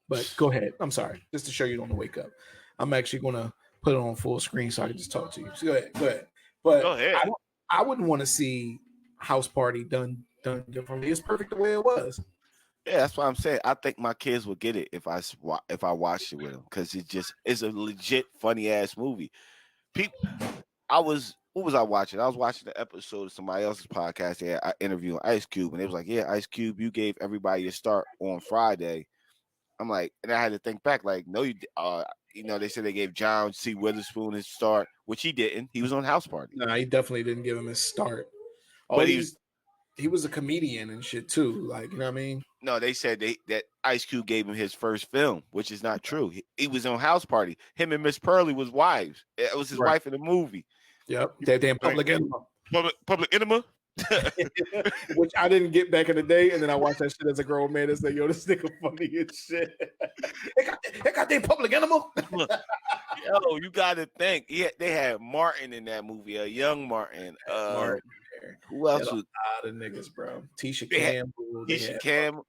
But go ahead. I'm sorry. Just to show you on the wake up. I'm actually gonna put it on full screen so I can just talk to you. So go ahead. But go ahead. I wouldn't want to see House Party done differently. It's perfect the way it was. Yeah, that's what I'm saying. I think my kids will get it if I watched it with them because it's a legit funny ass movie. What was I watching? I was watching the episode of somebody else's podcast. They had interviewing Ice Cube, and it was like, "Yeah, Ice Cube, you gave everybody a start on Friday." I'm like, and I had to think back, like, no, you know, they said they gave John C. Witherspoon his start, which he didn't. He was on House Party. No, he definitely didn't give him his start. But he was a comedian and shit too. Like, you know what I mean? No, they said that Ice Cube gave him his first film, which is not true. He was on House Party. Him and Miss Pearly was wives. It was his wife in the movie. Yep. That damn Public Enema. Public Enema. which I didn't get back in the day. And then I watched that shit as a grown man and said, yo, this nigga funny as shit. They got their public animal. Yo, you got to think. Yeah, they had Martin in that movie, a young Martin. Martin, who else was was? A lot of niggas, bro. Tisha Campbell. Tisha Campbell.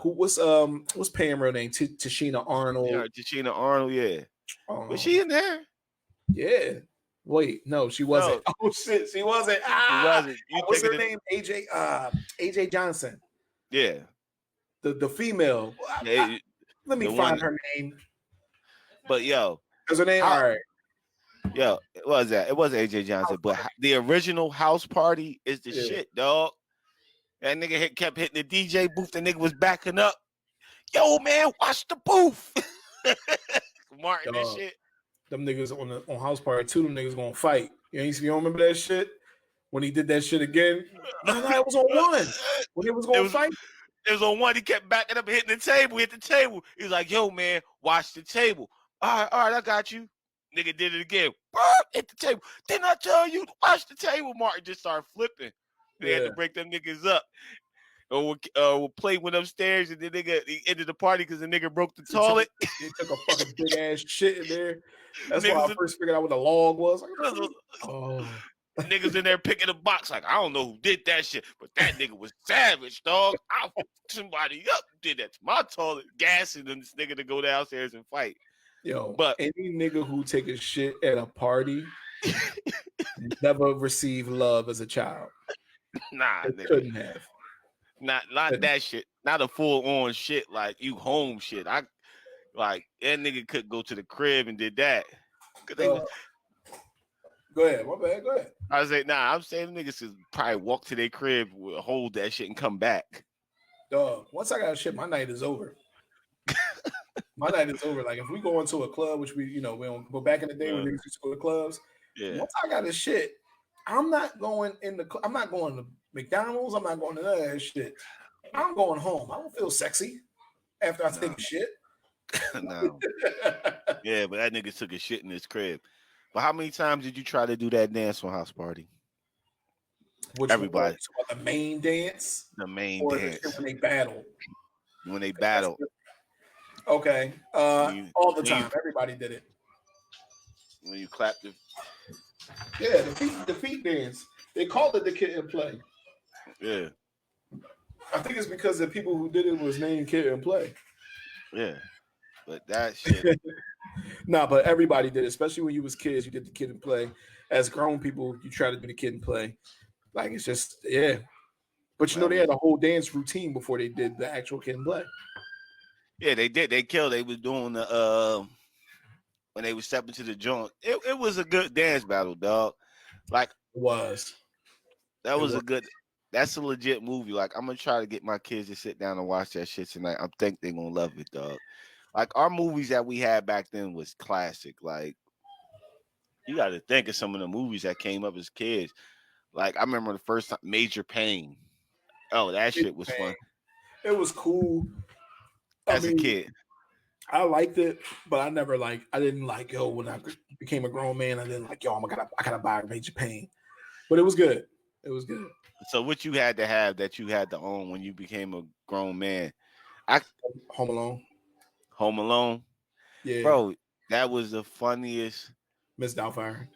What's Pam real name? Tashina Arnold. Yeah, Tashina Arnold. Yeah, was she in there? Yeah. Wait, no, she wasn't. No. Oh shit, she wasn't. She wasn't. What's her name? AJ Johnson. Yeah. The female. Yeah, let me find her name. But yo, is her name? All right. Yo, it was that. It was AJ Johnson, but the original House Party is the shit, dog. That nigga kept hitting the DJ booth. The nigga was backing up. Yo, man, watch the booth. Martin and shit. Them niggas on House Party 2, them niggas gonna fight. You don't remember that shit? When he did that shit again? No, it was on 1. When he was gonna fight. It was on 1. He kept backing up and hitting the table. Hit the table. He was like, yo, man, watch the table. All right, I got you. Nigga did it again. Hit the table. Didn't I tell you to watch the table? Martin just started flipping. They had to break them niggas up. We'll play went upstairs and the nigga he ended the party because the nigga broke the toilet. He took a fucking big ass shit in there. That's why I first figured out what the log was. Niggas in there picking a box like, I don't know who did that shit, but that nigga was savage, dog. I fucked somebody up did that to my toilet, gassing this nigga to go downstairs and fight. Yo, but any nigga who take a shit at a party never received love as a child. Nah, nigga. Couldn't have. Not that shit. Not a full on shit like you home shit. I like that nigga could go to the crib and did that. Go ahead, my bad. Go ahead. I was like, nah, I'm saying niggas could probably walk to their crib, hold that shit, and come back. Dog, once I got shit, my night is over. My night is over. Like if we go into a club, which we don't go back in the day when niggas used to go to clubs. Yeah. Once I got a shit, I'm not going I'm not going to McDonald's. I'm not going to none of that shit. I'm going home. I don't feel sexy after I take a shit. No. Yeah, but that nigga took a shit in his crib. But how many times did you try to do that dance on House Party? Everybody. The main dance? The main dance. When they battle. When they battle. Okay. All the time. Everybody did it. When you clapped the... Yeah, the feet dance. They called it the Kid and Play. Yeah. I think it's because the people who did it was named Kid and Play. Yeah. But that shit... Nah, but everybody did it. Especially when you was kids, you did the Kid and Play. As grown people, you try to do the Kid and Play. Like, it's just, yeah. But they had a whole dance routine before they did the actual Kid and Play. Yeah, they did. They killed. They was doing the when they was stepping to the joint. It was a good dance battle, dog. Like it was. That was a good. That's a legit movie. Like I'm gonna try to get my kids to sit down and watch that shit tonight. I think they're gonna love it, dog. Like our movies that we had back then was classic. Like you got to think of some of the movies that came up as kids. Like I remember the first time Major Payne. Oh, that shit was fun. It was cool. As a kid, I liked it, but I didn't like, yo, when I became a grown man, I didn't like, yo, I gotta buy Major Payne. But it was good. It was good. So what you had to have that you had to own when you became a grown man? Home Alone. Home Alone? Yeah. Bro, that was the funniest. Miss Doubtfire.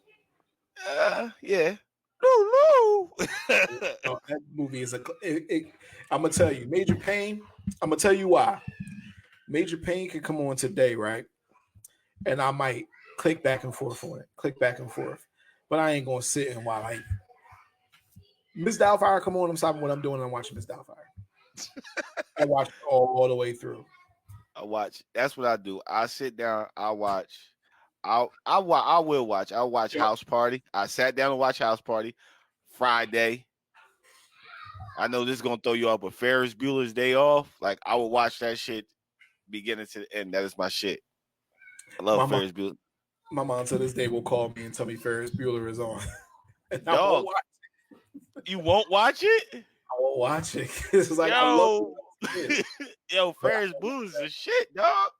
Yeah. No. That movie is I'm gonna tell you, Major Payne. I'm gonna tell you why. Major Payne could come on today, right? And I might click back and forth on it, but I ain't gonna sit and while like Miss Doubtfire come on. I'm stopping what I'm doing. And I'm watching Miss Doubtfire. I watch it all the way through. That's what I do. I sit down. I watch. I'll watch House Party. I sat down and watch House Party Friday. I know this is gonna throw you off, but Ferris Bueller's Day Off. Like I would watch that shit beginning to the end. That is my shit. I love Ferris Bueller. My mom to this day will call me and tell me Ferris Bueller is on. And I won't watch it. You won't watch it? I won't watch it. It's like I love it. Yo, Ferris Bueller's a shit, dog.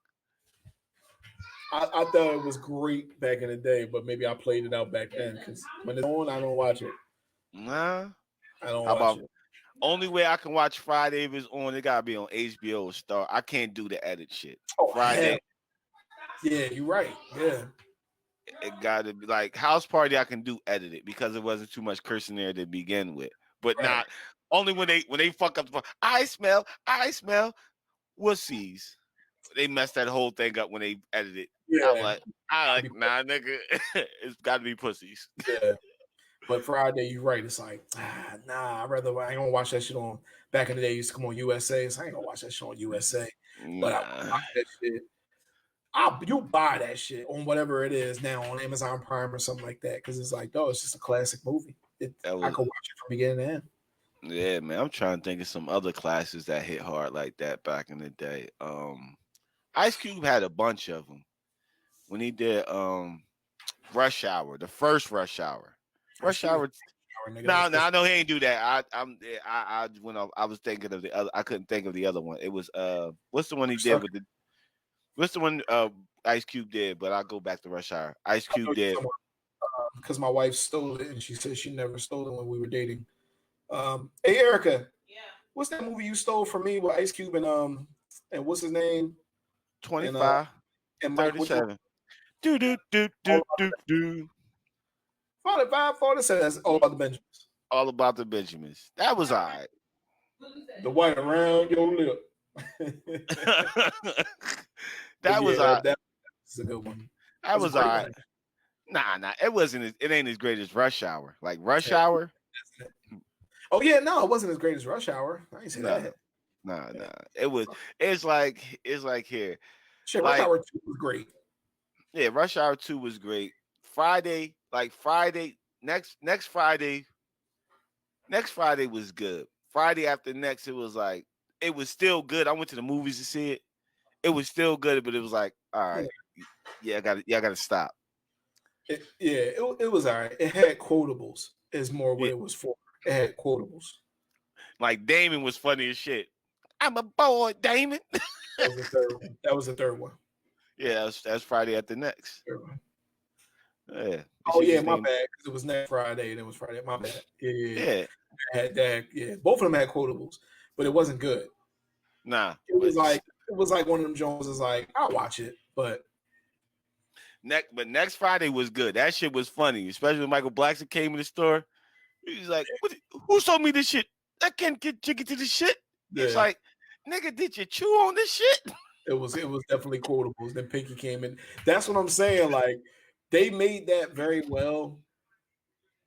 I thought it was great back in the day, but maybe I played it out back then because when it's on, I don't watch it. Nah. I don't How watch about it. only way I can watch Friday if it's on? It gotta be on HBO or Star. I can't do the edit shit. Oh, Friday, yeah, you're right. Yeah. it gotta be like House Party. I can do edit it because it wasn't too much cursing there to begin with. But Right. not only when they fuck up. I smell wussies. They messed that whole thing up when they edited. Yeah. I like nah, nigga. It's got to be pussies. Yeah. But Friday, you're right. It's like, nah, I ain't gonna watch that shit on. Back in the day, it used to come on USA, so I ain't gonna watch that shit on USA. But I Nah, watch that shit. You buy that shit on whatever it is now on Amazon Prime or something like that because it's like, it's just a classic movie. I was could watch it from beginning to end. yeah, man. I'm trying to think of some other classes that hit hard like that back in the day. Ice Cube had a bunch of them when he did Rush Hour, the first Rush Hour. Rush Hour. No, I know he ain't do that. I when I was thinking of the other. I couldn't think of the other one. It was what's the one he did with the? What's the one Ice Cube did? But I'll go back to Rush Hour. Ice Cube did because my wife stole it and she said she never stole it when we were dating. Hey Erica, Yeah. what's that movie you stole from me with Ice Cube and what's his name? 25, and Mike 37. Do. 45, 47. That's all about the Benjamins. All about the Benjamins. That was all right. The white around your lip. That was all right. That's a good one. That was all right. Nah. It wasn't. It ain't as great as Rush Hour. Like Rush Hour. Oh yeah, no, it wasn't as great as Rush Hour. I ain't say that. Nah. It was. It's like here. Shit, Rush Hour 2 was great. Yeah, Rush Hour 2 was great. Friday next Friday was good. Friday after next, it was like it was still good. I went to the movies to see it. It was still good, but it was like, all right, yeah, I gotta stop. It was all right. It had quotables. Is more what it was for. It had quotables. Like Damon was funny as shit. I'm a boy, Damon. That was the third one. Yeah, that's Friday after next. Yeah. Oh yeah, my bad. Because it was next Friday and it was Friday. My bad. Yeah. Both of them had quotables, but it wasn't good. Nah. It was like one of them Jones is like, I'll watch it, but next Friday was good. That shit was funny, especially when Michael Blackson came in the store. He's like, who sold me this shit? I can't get jiggy to this shit. Yeah. He's like, nigga, did you chew on this shit? It was definitely quotables. Then Pinky came in. That's what I'm saying. Like, they made that very well,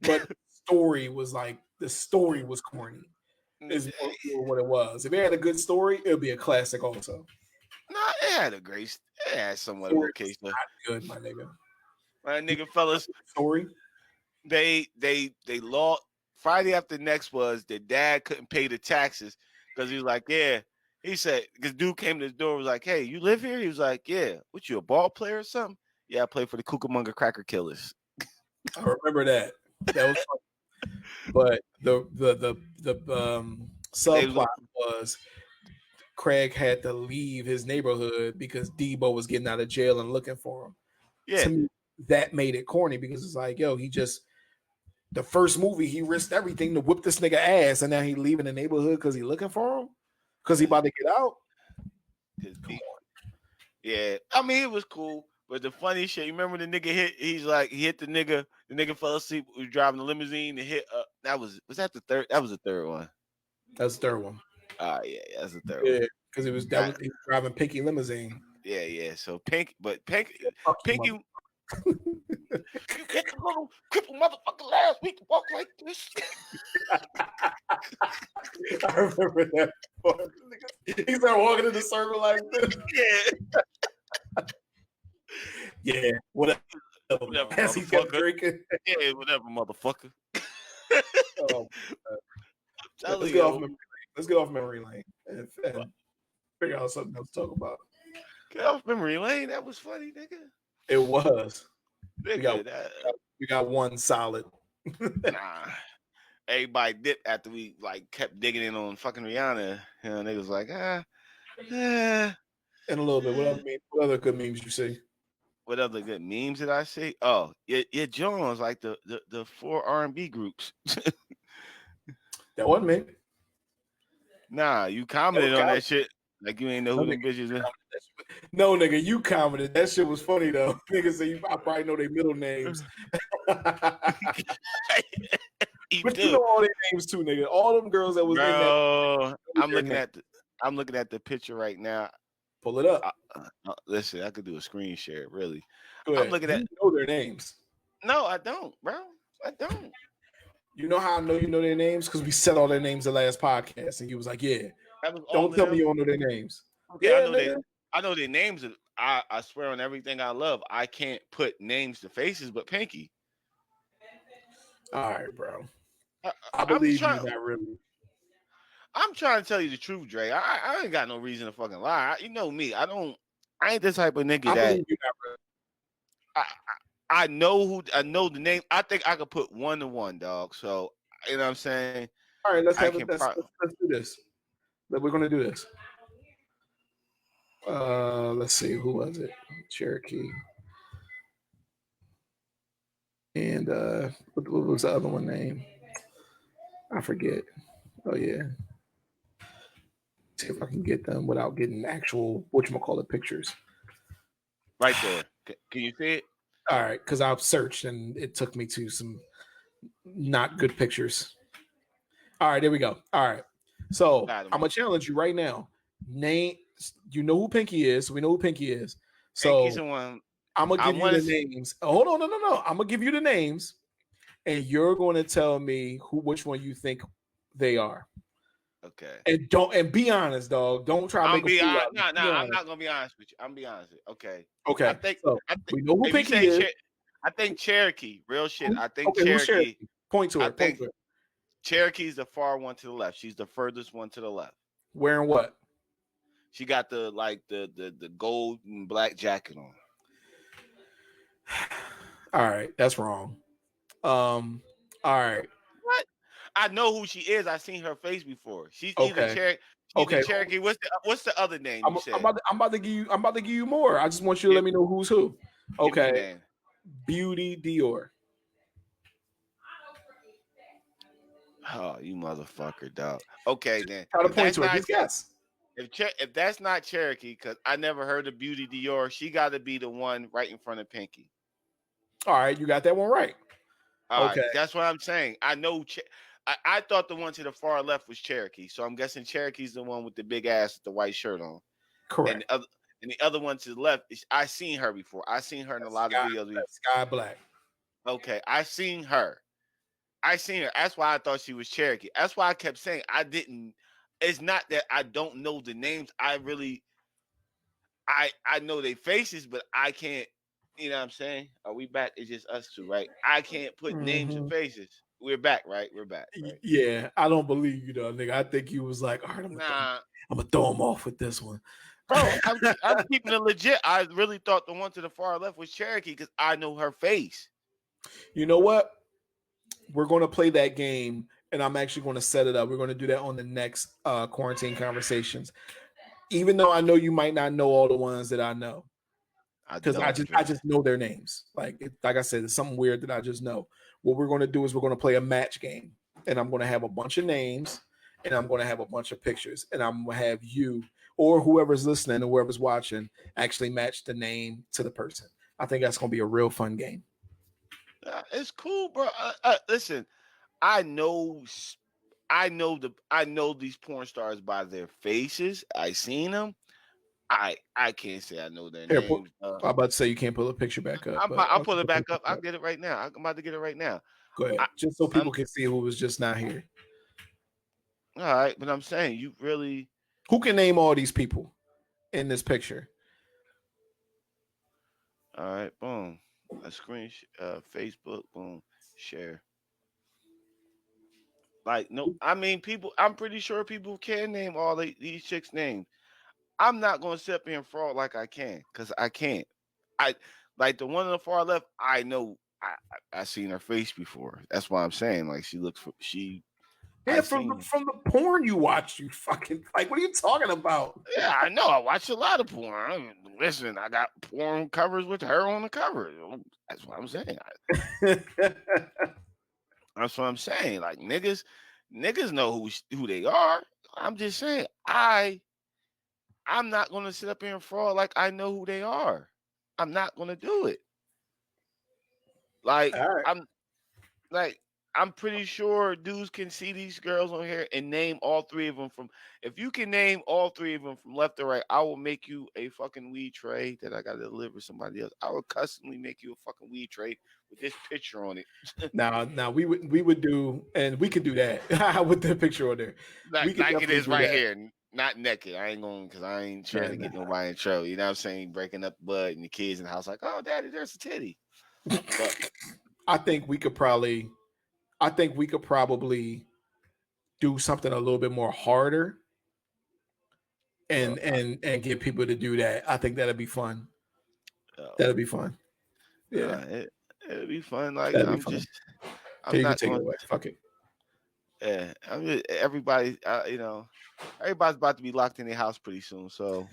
but the story was corny. Is what it was. If it had a good story, it would be a classic also. Nah, it had somewhat of okay stuff. Good, my nigga. My nigga, fellas. Story. They lost. Friday after next was the dad couldn't pay the taxes because he was like, yeah. He said, because dude came to the door, was like, hey, you live here? He was like, yeah. What, you a ball player or something? Yeah, I play for the Cucamonga Cracker Killers. I remember that. That was fun. But the subplot was Craig had to leave his neighborhood because Debo was getting out of jail and looking for him. Yeah. To me, that made it corny because it's like, yo, the first movie, he risked everything to whip this nigga ass, and now he leaving the neighborhood because he looking for him? Because he about to get out? Yeah. I mean, it was cool. But the funny shit, you remember the nigga he hit the nigga fell asleep, was driving the limousine and hit was that the third? That was the third one. That's the third one. Yeah, that's the third one. Yeah, because he was driving Pinky limousine. Yeah. So Pinky you get the little crippled motherfucker last week to walk like this. I remember that part. He started walking in the circle like this. Yeah. Whatever as he kept drinking. Yeah, whatever, motherfucker. Let's get off memory lane and figure out something else to talk about. Get off memory lane. That was funny, nigga. It was. Nigga, we got one solid. Nah. Everybody dipped after we kept digging in on fucking Rihanna. You know, they was like, And a little bit. What other good memes you see? What other good memes did I see? Oh, your Jones, like the 4 R&B groups. That wasn't me. Nah, you commented on that shit like you ain't know No, who them nigga, bitches is. no, nigga, you commented. That shit was funny though. Nigga say I probably know their middle names. You But you do, know all their names too, nigga. All them girls that was in that. bro. I'm their looking name. at the picture right now. Pull it up. Listen, I could do a screen share. Really, Go I'm ahead. looking You at. know their names. No, I don't, bro. I don't. You know how I know you know their names? Because we said all their names the last podcast, and you was like, "Yeah." That was all Don't of tell me them. you don't know their names. Okay, Yeah, nigga. I know their names. I swear on everything I love, I can't put names to faces, but Pinky. All right, bro. I, I I'm just believe you. trying. Not really. I'm trying to tell you the truth, Dre. I ain't got no reason to fucking lie. You know me. I ain't this type of nigga I that believe you. Not really. I know the name. I think I could put 1 to 1, dog. So you know what I'm saying. All right, let's I have it. can. Let's do this. We're gonna do this. Let's see. Who was it? Cherokee. And what was the other one name? I forget. Oh yeah. See if I can get them without getting actual whatchamacallit pictures. Right there. Can you see it? All right, because I've searched and it took me to some not good pictures. All right, there we go. All right. So I'm gonna challenge you right now. Name you know who Pinky is, so we know who Pinky is. So Pinky's the one. I'm gonna give you the names. Hold on, no. I'm gonna give you the names, and you're going to tell me which one you think they are. Okay. And be honest, dog. Don't try to make a fool out of me. No, I'm not gonna be honest with you. I'm be honest with you. Okay. Okay. I think we know who Pinky is. I think Cherokee. Real shit. I think Cherokee. Point to it. Point to it. Cherokee's the far one to the left. She's the furthest one to the left. Wearing what? She got the gold and black jacket on. All right, that's wrong. All right. What? I know who she is. I've seen her face before. She's either Cherokee. Okay. Cherokee. What's the other name you said? I'm about to give you more. I just want you to let me know who's who. Okay. Beauty Dior. Oh, you motherfucker, dog. Okay, then. Try to point to it. Just guess. If that's not Cherokee, because I never heard of Beauty Dior, she got to be the one right in front of Pinky. All right, you got that one right. Okay, that's what I'm saying. I know. I thought the one to the far left was Cherokee, so I'm guessing Cherokee's the one with the big ass with the white shirt on. Correct. And the other one to the left, I seen her before. I seen her in a lot of videos. Sky Black. Okay, I seen her. That's why I thought she was Cherokee. That's why I kept saying I didn't. It's not that I don't know the names. I know their faces, but I can't. You know what I'm saying? Are we back? It's just us two, right? I can't put names and faces. We're back, right? We're back. Right? Yeah, I don't believe you, though, nigga. I think you was like, all right, I'm gonna throw him off with this one. Bro, I'm keeping it legit. I really thought the one to the far left was Cherokee because I know her face. You know what? We're going to play that game, and I'm actually going to set it up. We're going to do that on the next quarantine conversations. Even though I know you might not know all the ones that I know, because I just know their names. Like I said, it's something weird that I just know. What we're going to do is we're going to play a match game, and I'm going to have a bunch of names, and I'm going to have a bunch of pictures, and I'm going to have you or whoever's listening or whoever's watching actually match the name to the person. I think that's going to be a real fun game. It's cool, bro. Listen, I know these porn stars by their faces. I seen them. I can't say I know their names. I'm about to say you can't pull a picture back up. I'll pull it back up. I'll get it right now. I'm about to get it right now. Go ahead, just so people can see who was just not here. All right, but I'm saying you really. Who can name all these people in this picture? All right, boom. A screen, Facebook, boom, share. Like, no, I mean, people, I'm pretty sure people can name all these chicks' names. I'm not going to sit up here and fraud like I can, because I can't. Like the one on the far left, I know, I seen her face before. That's why I'm saying, like, Yeah, from the porn you watch, you fucking, like, what are you talking about? Yeah, I know. I watch a lot of porn. Listen, I got porn covers with her on the cover. That's what I'm saying. That's what I'm saying. Like, niggas, Niggas know who they are. I'm just saying, I'm not gonna sit up here and fraud like I know who they are. I'm not gonna do it. Like All right. I'm pretty sure dudes can see these girls on here and name all three of them from. If you can name all three of them from left to right, I will make you a fucking weed tray that I gotta deliver to somebody else. I will customly make you a fucking weed tray with this picture on it. Now we would do, and we could do that with the picture on there. We could Like it definitely is do right that. here, not naked. I ain't going because I ain't trying to get nobody in trouble. You know what I'm saying? Breaking up bud and the kids in the house, like, oh, daddy, there's a titty. But I think we could probably do something a little bit more harder and get people to do that. I think that'd be fun. That'd be fun. Yeah, it'd be fun. Like that'd be I'm fun. just, So I'm you can not take it going. away. Fuck it. Yeah, I'm just everybody. Everybody's about to be locked in their house pretty soon. So,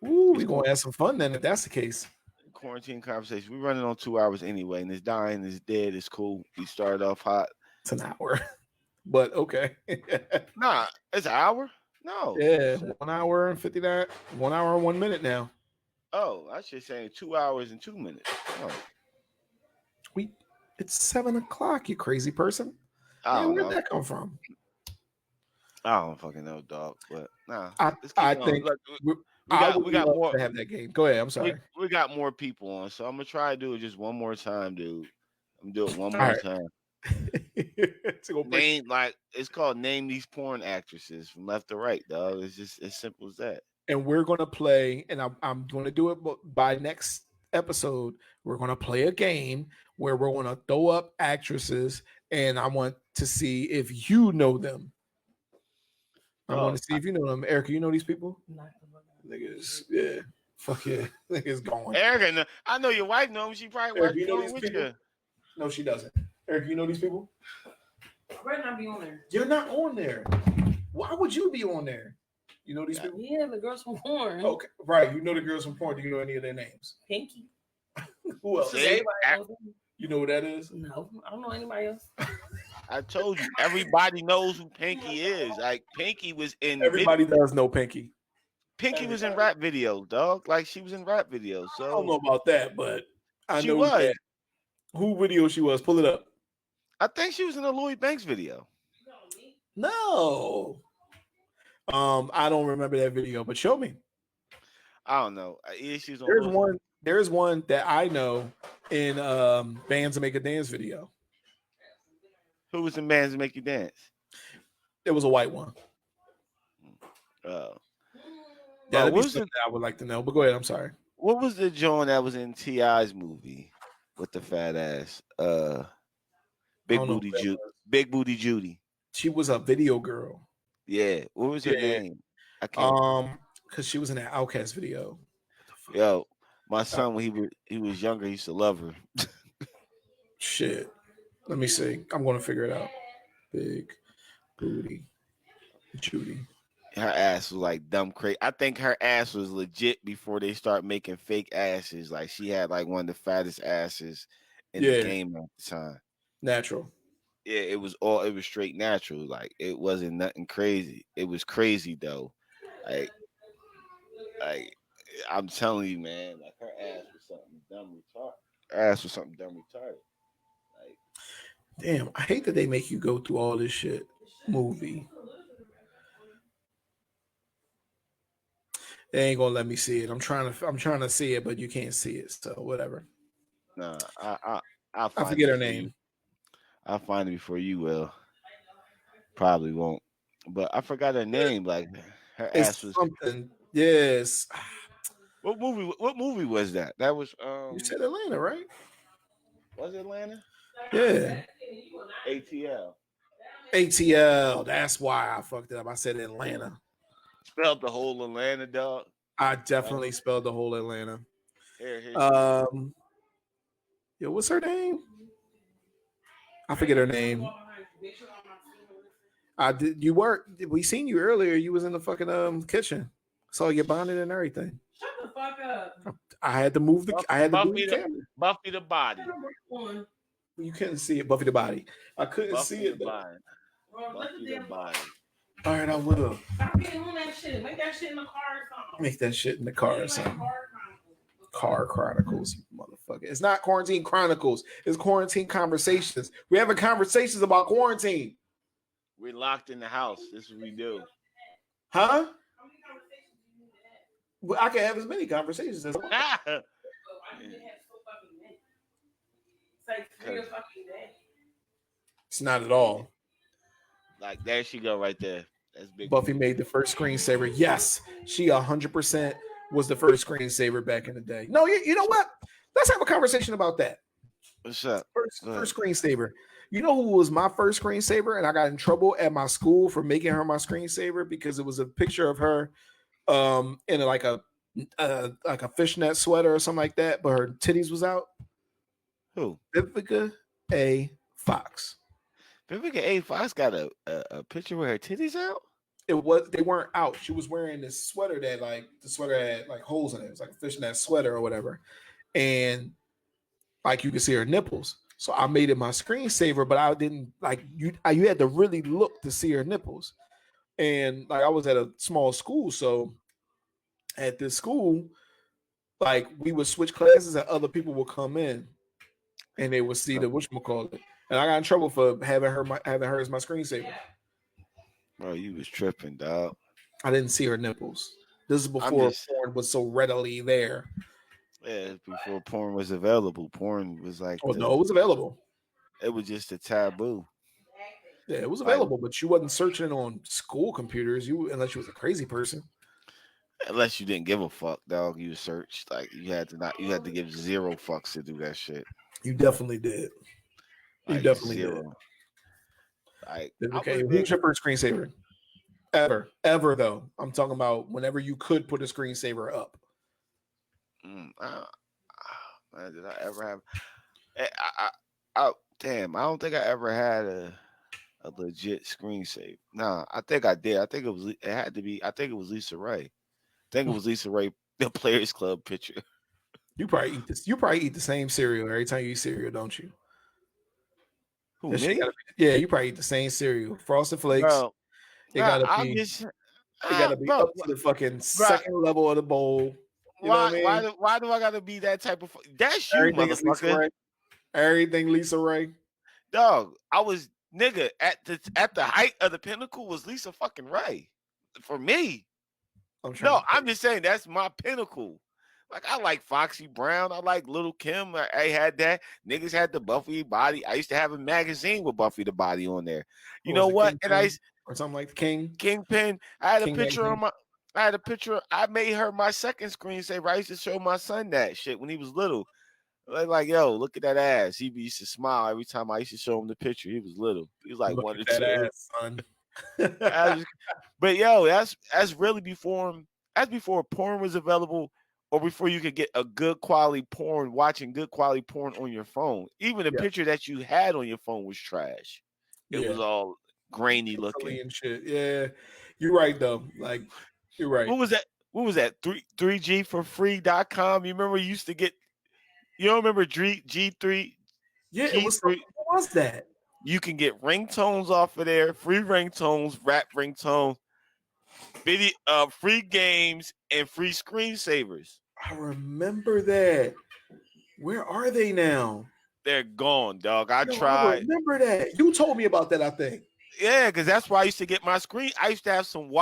Ooh, we're gonna have some fun then if that's the case. Quarantine conversation. We're running on 2 hours anyway, and it's dying, it's dead, it's cool. We started off hot. It's an hour, but okay. Nah, it's an hour. No. Yeah, 1 hour and 59. 1 hour and 1 minute now. Oh, I should say 2 hours and 2 minutes. Oh. It's 7 o'clock. You crazy person. I don't know. Where'd that come from? I don't fucking know, dog. But nah, I think look, we got more to have that game. Go ahead. I'm sorry. We got more people on, so I'm gonna try to do it just one more time, dude. I'm gonna do it one more time. It's called Name These Porn Actresses from left to right, dog. It's just as simple as that. And we're gonna play, and I'm gonna do it by next episode. We're gonna play a game where we're gonna throw up actresses, and I want to see if you know them. I want to see if you know them. Erica, you know these people? Niggas, yeah. Fuck yeah. Niggas going. Erica, I know your wife knows. She probably watched porn with you. No, she doesn't. Erica, you know these people? I better not be on there. You're not on there. Why would you be on there? You know these people? Yeah, the girls from porn. Okay, right. You know the girls from porn. Do you know any of their names? Pinky. Who else? You know who that is? No, I don't know anybody else. I told you, everybody knows who Pinky is. Like Pinky was in. Everybody does know Pinky. Pinky was in rap videos, dog. Like she was in rap videos. So I don't know about that, but I know was. Who video she was. Pull it up. I think she was in a Lloyd Banks video. No. I don't remember that video, but show me. I don't know. She's on There's one that I know in Bands That Make a Dance video. Who was in Bands That Make You Dance? It was a white one. That I would like to know, but go ahead. I'm sorry. What was the joint that was in T.I.'s movie with the fat ass? Big Booty Judy. She was a video girl. Yeah. What was her name? I can't. Because she was in that Outkast video. Yo, my son when he was younger, he used to love her. Shit. Let me see. I'm gonna figure it out. Big Booty Judy. Her ass was like dumb crazy. I think her ass was legit before they start making fake asses. Like she had like one of the fattest asses in the game at the time. Natural. Yeah, it was straight natural. Like it wasn't nothing crazy. It was crazy though. Like I'm telling you, man, like her ass was something dumb retarded. Like, damn, I hate that they make you go through all this shit. Movie. They ain't gonna let me see it. I'm trying to see it, but you can't see it. So whatever. Nah, I forget her name. I'll find it before you will. Probably won't. But I forgot her name. Like her ass was something. Yes. What movie was that? That was you said Atlanta, right? Was it Atlanta? Yeah. ATL. That's why I fucked it up. I said Atlanta. Spelled the whole Atlanta, dog. I definitely spelled the whole Atlanta. Here. Yo, what's her name? I forget her name. We seen you earlier. You was in the fucking kitchen. Saw your bonnet and everything. Shut the fuck up. I had to move the camera. Buffy the Body. You couldn't see it, Buffy the Body. I couldn't see it. Bro, look at Buffy the them. Body. All right, I will. Stop getting on that shit. Make that shit in the car or something. Make that shit in the car or something. Car Chronicles, you motherfucker. It's not Quarantine Chronicles. It's Quarantine Conversations. We're having conversations about quarantine. We're locked in the house. This is what we do. Huh? How many conversations do you need to have? Well, I can have as many conversations as I want. Why do you have so fucking many? It's like 3 a fucking day. It's not at all. Like, there she go right there. That's big. Buffy made the first screensaver. Yes, she 100% was the first screensaver back in the day. No, you know what? Let's have a conversation about that. What's up? First screensaver. You know who was my first screensaver? And I got in trouble at my school for making her my screensaver because it was a picture of her in like a fishnet sweater or something like that, but her titties was out. Who? Vivica A. Fox. Vivica A. Fox got a picture with her titties out? They weren't out. She was wearing this sweater that the sweater had like holes in it. It was like a fishnet sweater or whatever. And like you could see her nipples. So I made it my screensaver, but I didn't like you had to really look to see her nipples. And like I was at a small school, so at this school, like we would switch classes and other people would come in and they would see the whatchamacallit. And I got in trouble for having her as my screensaver. Bro, you was tripping, dog. I didn't see her nipples. This is before porn was so readily there. Yeah, before porn was available. Porn was like no, it was available. It was just a taboo. Yeah, it was available, but you wasn't searching on school computers. Unless you was a crazy person. Unless you didn't give a fuck, dog. You searched like you had to give 0 fucks to do that shit. You definitely did. You definitely did. Like, okay, who's your first screensaver? Ever though. I'm talking about whenever you could put a screensaver up. Man, did I ever have? Damn, I don't think I ever had a legit screensaver. Nah, I think I did. I think it had to be. I think it was Lisa Ray. I think it was Lisa Ray, the Players Club picture. You probably eat this. You probably eat the same cereal every time you eat cereal, don't you? Who, me? Yeah, you probably eat the same cereal. Frosted Flakes. Bro, it gotta be up to the fucking second level of the bowl. You know what I mean? Why do I gotta be that type of? That's you, motherfucker. Everything Lisa Ray. Dog, I was nigga at the height of the pinnacle was Lisa fucking Ray. For me. I'm just saying that's my pinnacle. Like I like Foxy Brown, I like Little Kim. I had that. Niggas had the Buffy Body. I used to have a magazine with Buffy the Body on there. You know what? And or something like the Kingpin. I had a picture on my. I had a picture. I made her my second screensaver. I used to show my son that shit when he was little. Like, yo, look at that ass. He used to smile every time I used to show him the picture. He was little. He was like look 1 or 2. Ass, son. But yo, that's really before porn was available, or before you could get a good quality porn, watching good quality porn on your phone. Even the picture that you had on your phone was trash. It was all grainy looking and shit. Yeah, you're right though. Like, you're right. What was that? 3G4free.com. You remember you used to get? You don't remember G3? Yeah, it was. What was that? You can get ringtones off of there, free ringtones, rap ringtones, video, free games, and free screensavers. I remember that. Where are they now? They're gone, dog. I tried. I remember that. You told me about that, I think. Yeah, because that's where I used to get my screen. I used to have some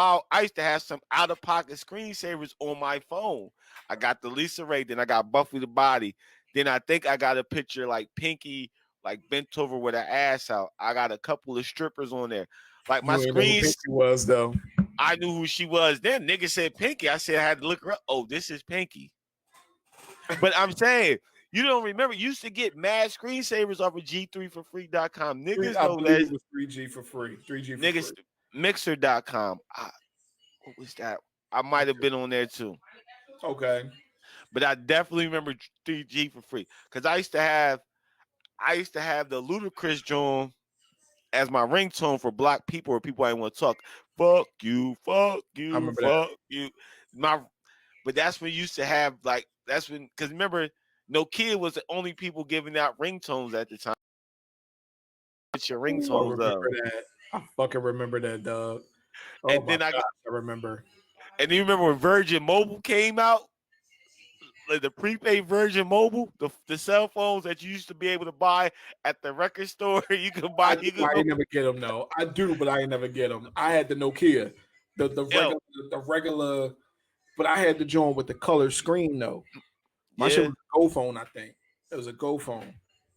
out-of-pocket screensavers on my phone. I got the Lisa Ray, then I got Buffy the Body. Then I think I got a picture like Pinky, like bent over with her ass out. I got a couple of strippers on there. Like my screens was though. I knew who she was. Then nigga said Pinky. I said I had to look her up. Oh, this is Pinky. But I'm saying, you don't remember. You used to get mad screensavers off of G3forfree.com. Niggas know that it was 3G for free. 3G for niggas free. Mixer.com. What was that? I might have been on there too. Okay. But I definitely remember 3G for free. Because I used to have the Ludacris joint as my ringtone for black people or people I didn't want to talk. Fuck you, fuck you, fuck you. But that's when you used to have that's when, because remember, No Kid was the only people giving out ringtones at the time. It's your ringtones up. I fucking remember that, dog. Oh And my then gosh, I remember. and you remember when Virgin Mobile came out, like the prepaid Virgin Mobile, the cell phones that you used to be able to buy at the record store. You could buy. I You do, could I go. ain't never get them. No, I do, but I ain't never get them. I had the Nokia, Yo, the regular, but I had the joint with the color screen though. My shit yeah, was a Go phone, I think. It was a Go phone.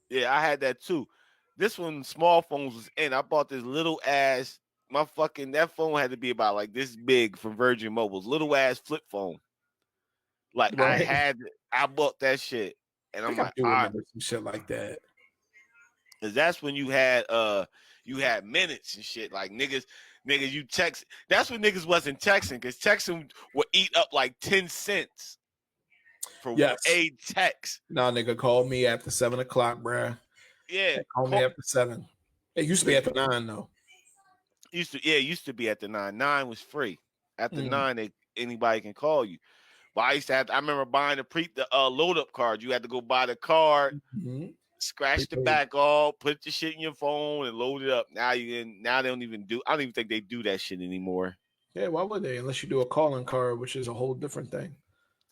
yeah, I had that too. This one, small phones was in. I bought this little ass. My fucking that phone had to be about like this big from Virgin Mobile's little ass flip phone. Like Right. I bought that shit, and I I'm think I like, do all right, remember some shit like that. because that's when you had minutes and shit. Like niggas, you text. That's when niggas wasn't texting, because texting would eat up like 10 cents for Yes. a text. Nah, nigga, call me after 7 o'clock, bruh. Yeah, Call me after 7. It used to be cause after 9 though. it used to be at the 9. 9 was free. After Mm. 9, anybody can call you. But I used to I remember buying the load up card. You had to go buy the card, Mm-hmm. scratch the Prepaid. back off, put the shit in your phone, and load it up. Now they don't even do. I don't even think they do that shit anymore. Yeah, why would they? Unless you do a calling card, which is a whole different thing.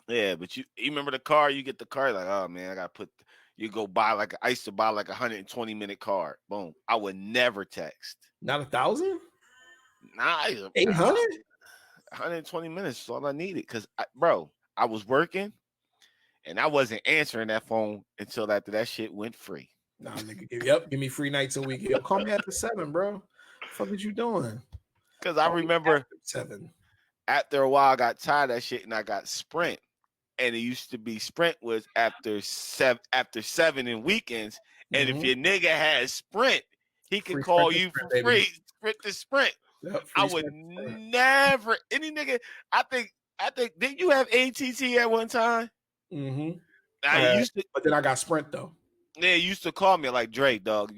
Yeah, but you remember the car? You get the car, like, oh man, I gotta put. You go buy like I used to buy like 120-minute card. Boom. I would never text. Not 1,000? Nah, 800? 120 minutes is all I needed. Cause bro, I was working and I wasn't answering that phone until after that shit went free. Nah, nigga, give me free nights a week. Yo, call me after 7, bro. Fuck is you doing? Cause I Call me remember after 7. after a while I got tired of that shit and I got Sprint. And it used to be Sprint was after 7 and weekends. And if Mm-hmm. your nigga had Sprint, he could Free call sprint to you sprint, for baby. free, Sprint to Sprint. Yep, I free would sprint to sprint. never any nigga. I think did you have ATT at one time? Mm-hmm. I used to. But then I got sprint though. They used to call me like Drake, dog.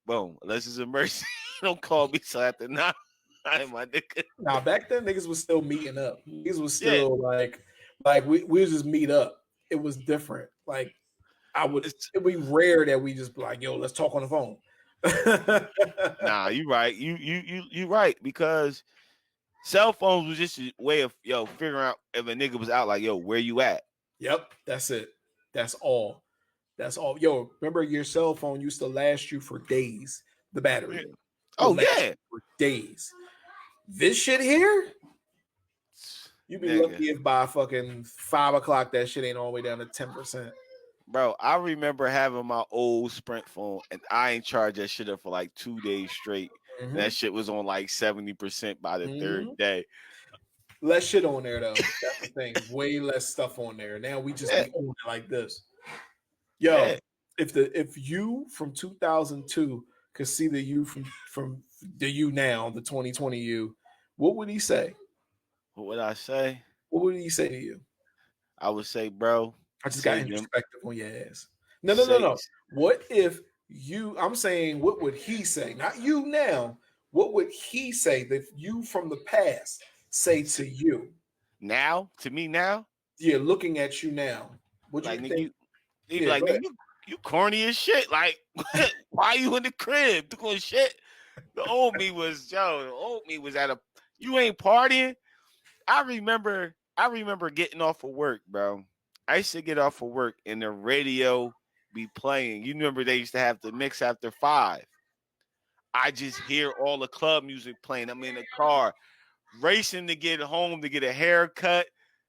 Boom. Unless it's a emergency, don't call me till after 9. My nigga. Now back then niggas was still meeting up. Niggas was Yeah, still like we would just meet up. It was different. Like it'd be rare that we just be like, yo, let's talk on the phone. nah, you right. You right, because cell phones was just a way of figuring out if a nigga was out. Like, yo, where you at? Yep, that's it. That's all. That's all. Yo, remember your cell phone used to last you for days. The battery would Oh last yeah, you for days. This shit here, you be nigga, lucky if by fucking 5 o'clock that shit ain't all the way down to 10%. bro. I remember having my old Sprint phone, and I ain't charged that shit up for like 2 days straight. And Mm-hmm. that shit was on like 70% by the third day. Less shit on there though. That's the thing. Way less stuff on there. Now we just be on it like this. Yo, Yeah. if you from 2002 could see the you from the you now, the 2020 you, what would he say? What would I say? What would he say to you? I would say, bro, I just got say them. introspective on your ass. Say No. What if you? I'm saying, what would he say? Not you now. What would he say that you from the past say to you? now to me now. Yeah, looking at you now. Would you Like nigga, think? he'd be Yeah, like, go ahead. nigga, you corny as shit. Like, why you in the crib doing shit? The old me was at a. You ain't partying. I remember getting off of work, bro. I used to get off of work and the radio be playing. You remember they used to have the mix after 5. I just hear all the club music playing. I'm in the car racing to get home to get a haircut,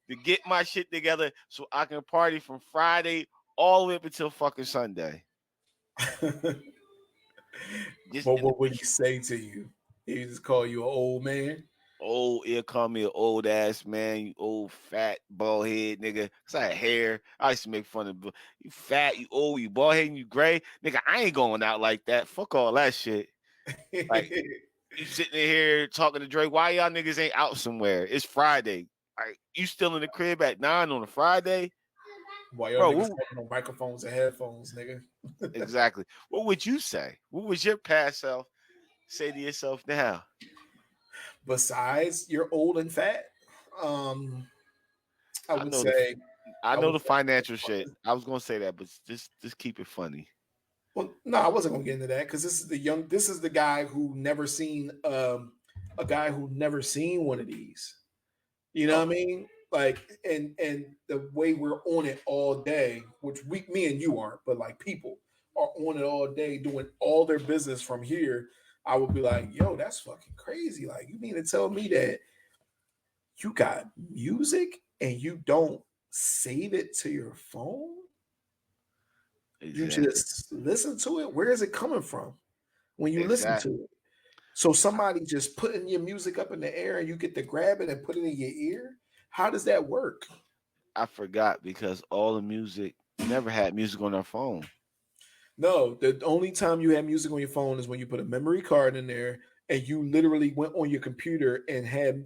to get my shit together so I can party from Friday all the way up until fucking Sunday. Just But what would he say to you? He just call you an old man. he'll call me an old ass man, you old fat bald head nigga. Cause I had hair. I used to make fun of you fat, you old, you bald head, and you gray. Nigga, I ain't going out like that. Fuck all that shit. Like you sitting in here talking to Drake. Why y'all niggas ain't out somewhere? It's Friday. Like you still in the crib at 9 on a Friday? Why y'all Bro, niggas talking on microphones and headphones, nigga? exactly. What would you say? What would your past self say to yourself now? Besides, you're old and fat. I I would know say, I I know would the say, financial shit. I was gonna say that, but just keep it funny. Well, no, I wasn't gonna get into that because this is the guy who never seen a guy who never seen one of these. You know what I Oh, mean? Like, and the way we're on it all day, which me and you aren't, but like people are on it all day doing all their business from here. I would be like, yo, that's fucking crazy. Like, you mean to tell me that you got music and you don't save it to your phone? You exactly. just listen to it. Where is it coming from when you listen Exactly. to it? So somebody just putting your music up in the air and you get to grab it and put it in your ear. How does that work? I forgot because all the music, we never had music on our phone. No, the only time you have music on your phone is when you put a memory card in there and you literally went on your computer and had,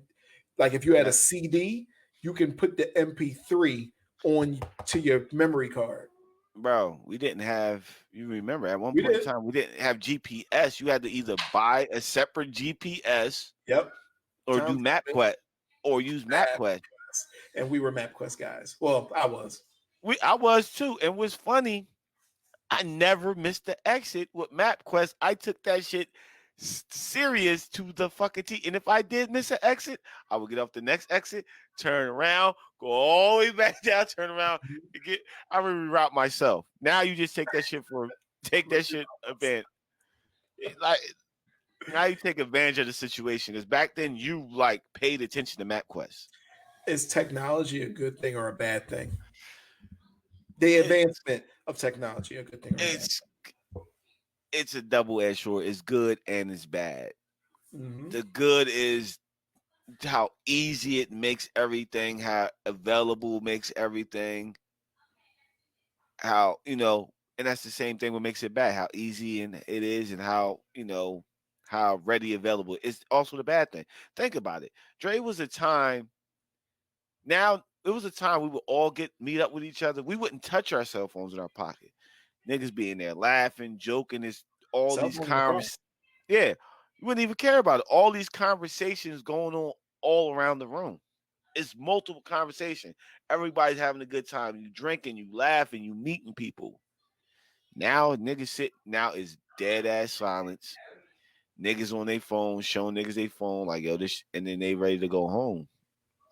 like, if you had a That, CD, you can put the MP3 on to your memory card. bro, we didn't have, you remember, at one We point in did. time, we didn't have GPS. You had to either buy a separate GPS Yep. or do Tom MapQuest or use MapQuest. MapQuest. And we were MapQuest guys. Well, I was. I was too. And what's funny, I never missed the exit with MapQuest. I took that shit serious to the fucking T. And if I did miss an exit, I would get off the next exit, turn around, go all the way back down, turn around, and get. I would reroute myself. Now you just take that shit event. Like now you take advantage of the situation. Because back then you like paid attention to MapQuest. Is technology a good thing or a bad thing? The It, advancement of technology a good thing or a bad it's it's a double edged sword. It's good and it's bad. thing? The good is how easy it makes everything, how available it makes everything, how and that's the same thing what makes it bad, how easy and it is, and how how ready available. It's also the bad thing. Think about it. Dre was a time. Now it was a time we would all meet up with each other. We wouldn't touch our cell phones in our pocket. Niggas be in there laughing, joking. It's all Cell these phone in the car. yeah, you wouldn't even care about it. All these conversations going on all around the room. It's multiple conversation. Everybody's having a good time. You drinking, you laughing, you meeting people. Now niggas sit now is dead ass silence. Niggas on their phone, showing niggas their phone, like yo, this and then they ready to go home.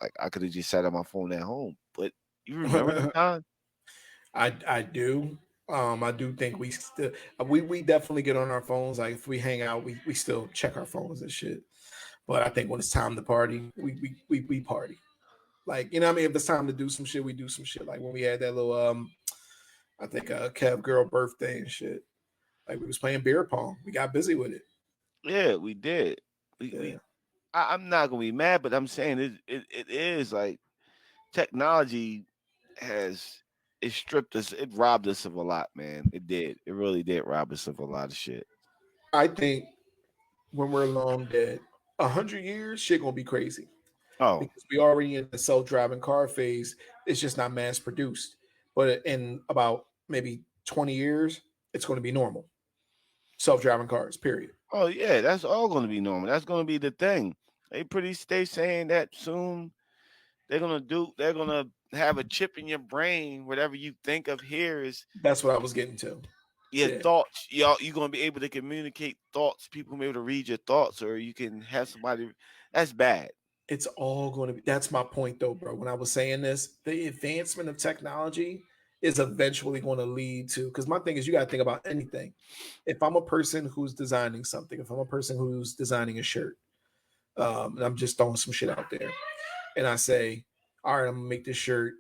Like I could have just sat on my phone at home. But you remember the time? I do. I do think we definitely get on our phones. Like if we hang out, we still check our phones and shit. But I think when it's time to party, we party. Like, you know what I mean? If it's time to do some shit, we do some shit. Like when we had that little I think Kev girl birthday and shit. Like we was playing beer pong. We got busy with it. Yeah, we did. Yeah. I'm not gonna be mad, but I'm saying it is like technology has it stripped us, it robbed us of a lot, man. It did. It really did rob us of a lot of shit. I think when we're long dead, 100 years, shit gonna be crazy. Oh, Because we already in the self-driving car phase. It's just not mass produced. But in about maybe 20 years, it's going to be normal. Self-driving cars, period. oh yeah, that's all gonna be normal. That's gonna be the thing. They saying that soon they're gonna have a chip in your brain. Whatever you think of here is That's what I was getting to. your Yeah. thoughts. Y'all, you're gonna be able to communicate thoughts. People will be able to read your thoughts, or you can have somebody. That's bad. It's all going to be, that's my point though, bro. When I was saying this, the advancement of technology is eventually going to lead to, because my thing is, you got to think about anything. If I'm a person who's designing something, if I'm a person who's designing a shirt, and I'm just throwing some shit out there, and I say, all right, I'm gonna make this shirt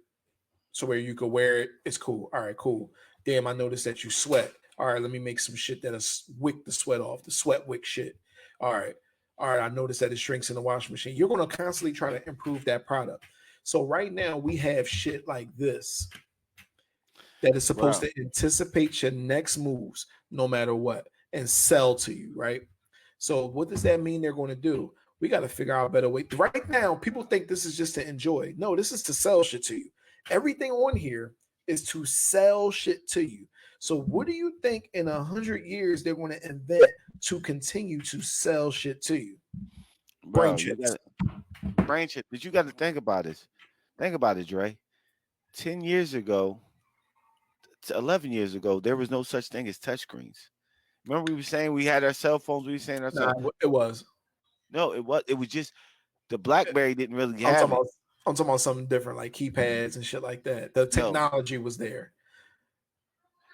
so where you could wear it, it's cool. All right, cool. Damn, I noticed that you sweat. All right, let me make some shit that'll wick the sweat off, the sweat wick shit. All right. All right, I noticed that it shrinks in the washing machine. You're gonna constantly try to improve that product. So right now we have shit like this that is supposed Bro, to anticipate your next moves no matter what and sell to you, right? So what does that mean they're going to do? We got to figure out a better way. Right now, people think this is just to enjoy. No, this is to sell shit to you. Everything on here is to sell shit to you. So what do you think in 100 years they're going to invent to continue to sell shit to you? Brain bro, you chips. got brain chip. But you got to think about this. Think about it, Dre. 10 years ago, 11 years ago, there was no such thing as touchscreens. Remember we were saying we had our cell phones. We were saying our cell Nah, phones. it was. No, it was. It was just the BlackBerry didn't really I'm have talking it. about. I'm talking about something different, like keypads and shit like that. The No, technology was there.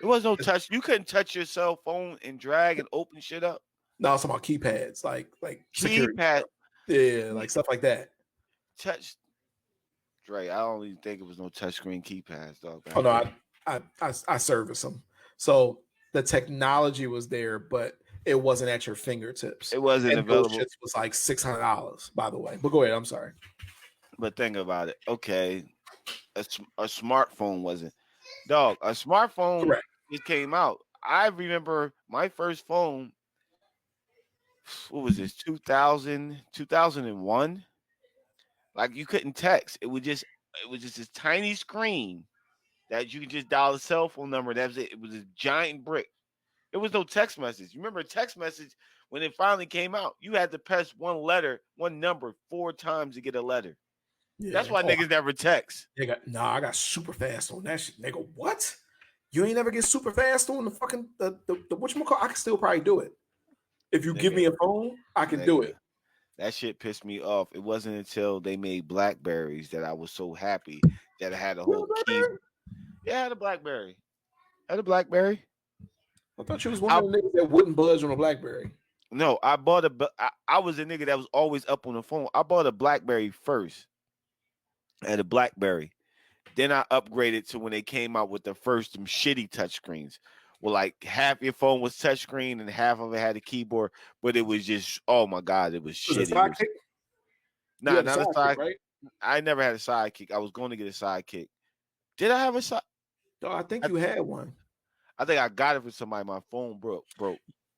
it was no touch. You couldn't touch your cell phone and drag and open shit up. No, I'm talking about keypads, like security Keypad, stuff. Yeah, key, like stuff like that. touch. Dre, I don't even think it was no touchscreen keypads, dog. Oh Back no, then. I service them. So the technology was there, but it wasn't at your fingertips. It wasn't And those available. shits was like $600, by the way. But go ahead. I'm sorry. But think about it. Okay, a smartphone wasn't. Dog, a smartphone Correct. it came out. I remember my first phone. What was this? 2000, 2001. Like you couldn't text. It was just this tiny screen that you could just dial a cell phone number. That was it. It was a giant brick. It was no text message. You remember a text message when it finally came out? You had to press one number 4 times to get a letter. That's Yeah. why niggas never text. I got super fast on that shit. Nigga, what? You ain't never get super fast on the fucking the whatchamacallit? I can still probably do it. If you give me a phone, I can do it. That shit pissed me off. It wasn't until they made Blackberries that I was so happy that I had a whole keyboard. Yeah, I had a Blackberry. I thought you was one of the niggas that wouldn't budge on a BlackBerry. No, I was a nigga that was always up on the phone. I bought a Blackberry first. I had a Blackberry. Then I upgraded to when they came out with the first them shitty touchscreens. Well, like half your phone was touchscreen and half of it had a keyboard, but it was just, oh my God, it was shitty. Was it sidekick? Nah, not a sidekick. Right? I never had a sidekick. I was going to get a sidekick. Did I have a side? No, I think you had one. I think I got it from somebody. My phone broke.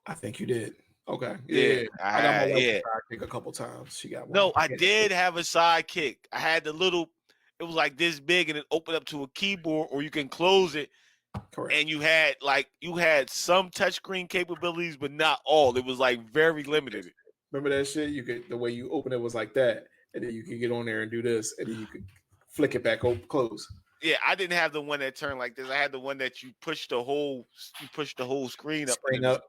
I think you did. Okay. Yeah, I got my wife a sidekick a couple times. She got one. No, I did have a sidekick. I had the little, it was like this big and it opened up to a keyboard or you can close it. Correct. And you had some touchscreen capabilities, but not all. It was like very limited. Remember that shit? You could, the way you open it was like that, and then you could get on there and do this, and then you could flick it back open, close. Yeah, I didn't have the one that turned like this. I had the one that you push the whole screen up. Screen up.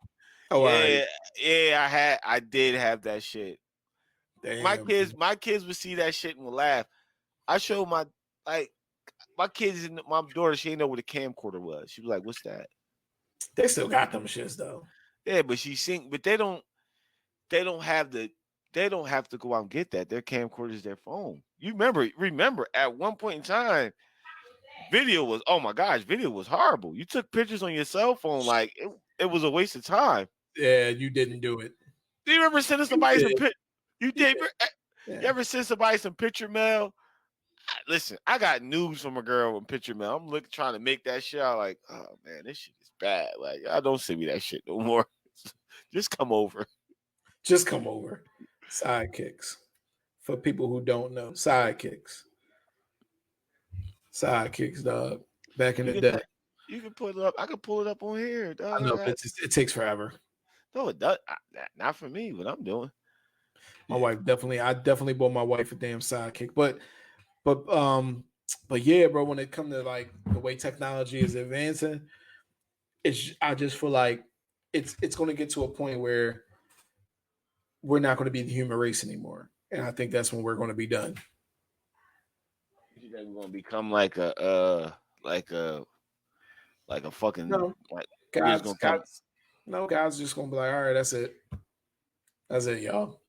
Oh, yeah, right. yeah. I did have that shit. Damn. My kids would see that shit and would laugh. I showed my kids and my daughter. She didn't know what a camcorder was. She was like, "What's that?" They still got them shits though. Yeah, but but they don't have to go out and get that. Their camcorder is their phone. You remember at one point in time, video was, oh my gosh, video was horrible. You took pictures on your cell phone like it was a waste of time. Yeah, you didn't do it. Do you ever send somebody some pictures? You did. Yeah. You ever send somebody some picture mail? Listen, I got news from a girl in picture mail. I'm trying to make that shit out like, oh man, this shit is bad. Like, I don't send me that shit no more. Just come over. Just come over. Sidekicks. For people who don't know, sidekicks. Sidekicks, dog. Back in the day. You can pull it up. I can pull it up on here, dog. I know, but it takes forever. No, it does. Not for me. What I'm doing. My wife I definitely bought my wife a damn sidekick. But yeah, bro, when it comes to like the way technology is advancing, I just feel like it's going to get to a point where we're not going to be the human race anymore, and I think that's when we're going to be done. You think we're going to become like a fucking guys just going to be like, all right, that's it, y'all,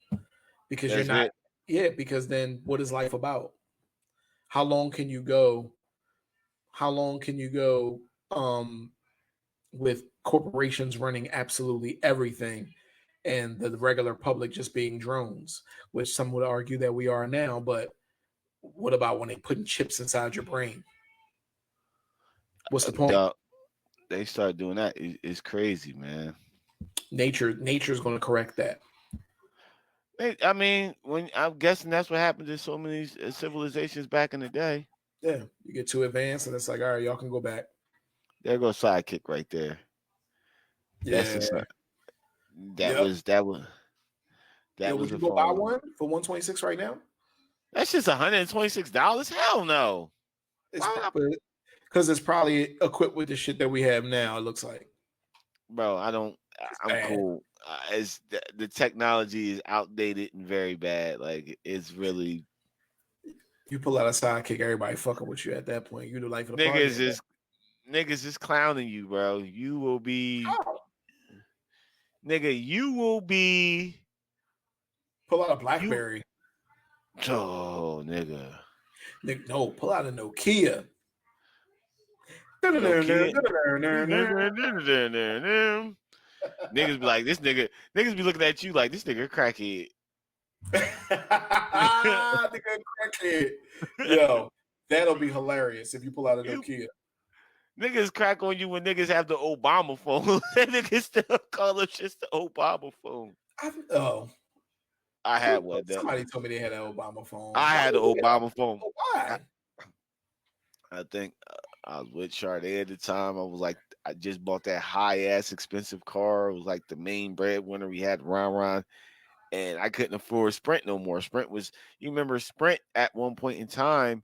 because you're not. Yeah, because then what is life about? How long can you go with corporations running absolutely everything and the regular public just being drones, which some would argue that we are now, but what about when they putting chips inside your brain? What's the point? They start doing that. It's crazy, man. Nature's going to correct that. I mean, when I'm guessing that's what happened to so many civilizations back in the day. Yeah, you get too advanced, and it's like, all right, y'all can go back. There goes sidekick right there. Yeah, that was. Would you go buy one for $126 right now? That's just $126. Hell no. Because it's probably equipped with the shit that we have now. It looks like, bro. I'm bad. cool. It's the technology is outdated and very bad. Like it's really You pull out a sidekick, everybody fucking with you at that point. You the life of the party. niggas is clowning you, bro. You will be nigga. You will be Pull out a you. BlackBerry. Oh, nigga. No, pull out a Nokia. Nokia. Niggas be like, this nigga. Niggas be looking at you like this nigga crackhead. Nigga, crackhead. Yo, that'll be hilarious if you pull out a Nokia. Niggas crack on you when niggas have the Obama phone. Niggas still call it just the Obama phone. I had one. Somebody told me they had an Obama phone. I had the Obama phone. Why? I think I was with Sade at the time. I just bought that high ass expensive car. It was like the main breadwinner. We had Ron, and I couldn't afford Sprint no more. You remember Sprint at one point in time.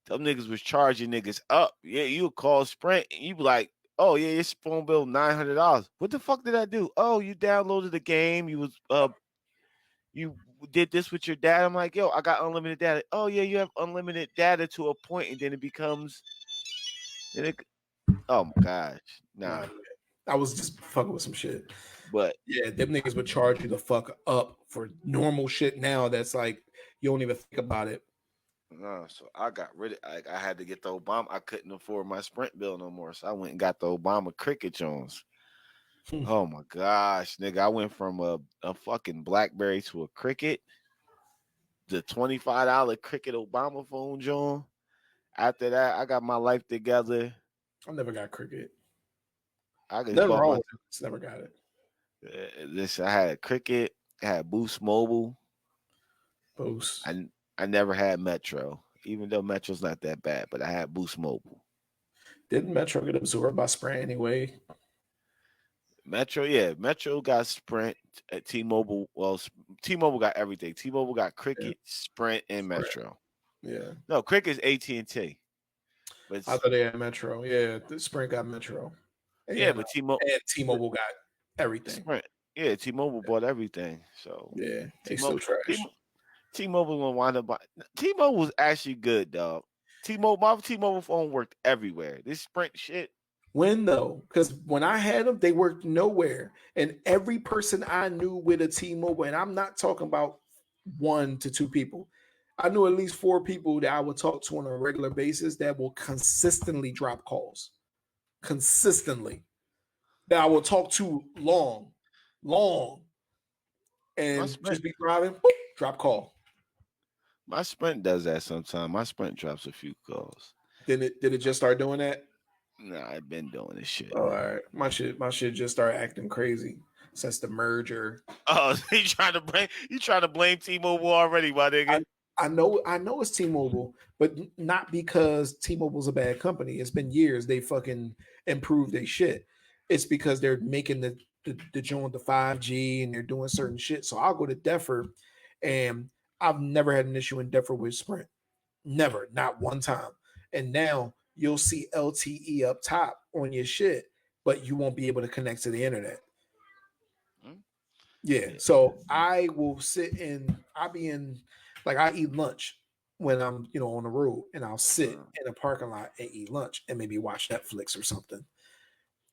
Them niggas was charging niggas up. Yeah, you would call Sprint and you be like, oh yeah, your phone bill $900. What the fuck did I do? Oh, you downloaded the game. You did this with your dad. I'm like, yo, I got unlimited data. Oh yeah, you have unlimited data to a point, and then it becomes. Oh my gosh, nah. I was just fucking with some shit. But yeah, them niggas would charge you the fuck up for normal shit now. That's like you don't even think about it. No, so I got rid of. I had to get the Obama. I couldn't afford my Sprint bill no more, so I went and got the Obama Cricket Jones. Oh my gosh, nigga! I went from a fucking BlackBerry to a Cricket, the $25 Cricket Obama phone, John. After that, I got my life together. I never got Cricket. I just Nothing bought wrong my. with it. Just never got it. I had Cricket. I had Boost Mobile. Boost. I never had Metro, even though Metro's not that bad, but I had Boost Mobile. Didn't Metro get absorbed by Sprint anyway? Metro got Sprint. T-Mobile, T-Mobile got everything. T-Mobile got Cricket, Sprint, and Metro. Yeah. No, Cricket's AT&T. I thought they had Metro. Yeah, the Sprint got Metro. But T-Mobile got everything. Sprint. Yeah, T-Mobile bought everything. So yeah, they still trash. T-Mobile will wind up. T-Mobile was actually good, dog. My T-Mobile phone worked everywhere. This Sprint shit. When though? Because when I had them, they worked nowhere. And every person I knew with a T-Mobile, and I'm not talking about 1 to 2 people. I knew at least 4 people that I would talk to on a regular basis that will consistently drop calls. Consistently. That I will talk to long. And just be driving, boop, drop call. My Sprint does that sometimes. My Sprint drops a few calls. Did it just start doing that? Nah, I've been doing this shit. All right. My shit just started acting crazy since the merger. Oh, you trying to blame T-Mobile already, my nigga? I know it's T-Mobile, but not because T-Mobile's a bad company. It's been years they fucking improved their shit. It's because they're making the joint the 5G and they're doing certain shit. So I'll go to Deptford, and I've never had an issue in Deptford with Sprint. Never, not one time. And now you'll see LTE up top on your shit, but you won't be able to connect to the internet. Yeah. So I will I'll be in, like, I eat lunch when I'm, on the road, and I'll sit in a parking lot and eat lunch and maybe watch Netflix or something.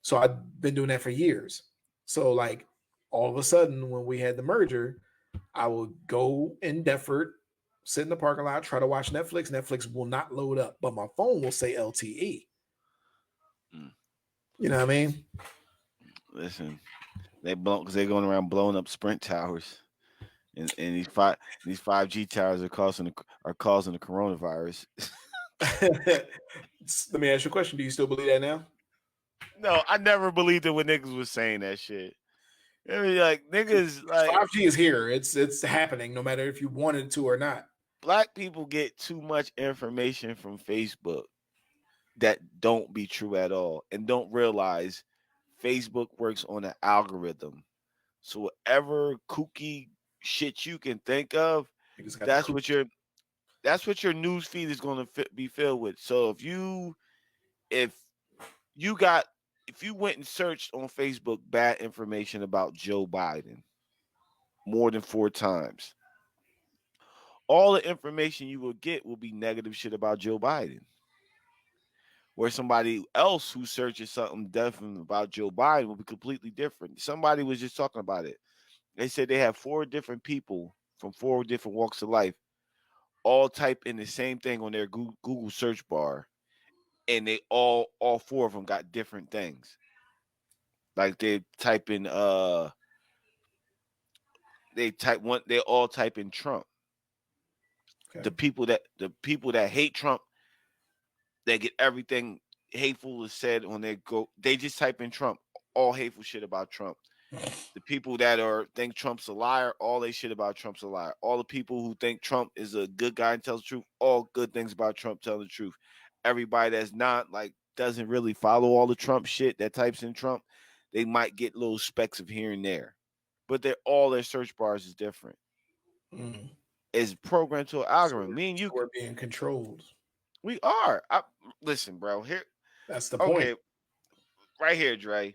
So I've been doing that for years. So like all of a sudden when we had the merger, I will go in Deptford, sit in the parking lot, try to watch Netflix. Netflix will not load up, but my phone will say LTE. You know what I mean? Listen, because they're going around blowing up Sprint towers, and these 5G towers are causing the coronavirus. Let me ask you a question. Do you still believe that now? No, I never believed it when niggas was saying that shit. I mean, like niggas, like 5G is here. It's happening, no matter if you wanted to or not. Black people get too much information from Facebook that don't be true at all, and don't realize Facebook works on an algorithm. So whatever kooky shit you can think of, that's what you're. That's what your news feed is going to be filled with. So if you got if you went and searched on Facebook bad information about Joe Biden more than 4 times, all the information you will get will be negative shit about Joe Biden. Where somebody else who searches something different about Joe Biden will be completely different. Somebody was just talking about it. They said they have 4 different people from 4 different walks of life all type in the same thing on their Google search bar, and they all 4 of them got different things. Like they all type in Trump. Okay. The people that hate Trump, they get everything hateful is said on their go. They just type in Trump, all hateful shit about Trump. The people that think Trump's a liar, all they shit about Trump's a liar. All the people who think Trump is a good guy and tells the truth, all good things about Trump telling the truth. Everybody that's not doesn't really follow all the Trump shit that types in Trump, they might get little specks of here and there. But their search bars is different. Mm. It's programmed to an algorithm. Me and So you, we're being controlled. we are. Listen, bro. Here, That's the okay, point. right here, Dre.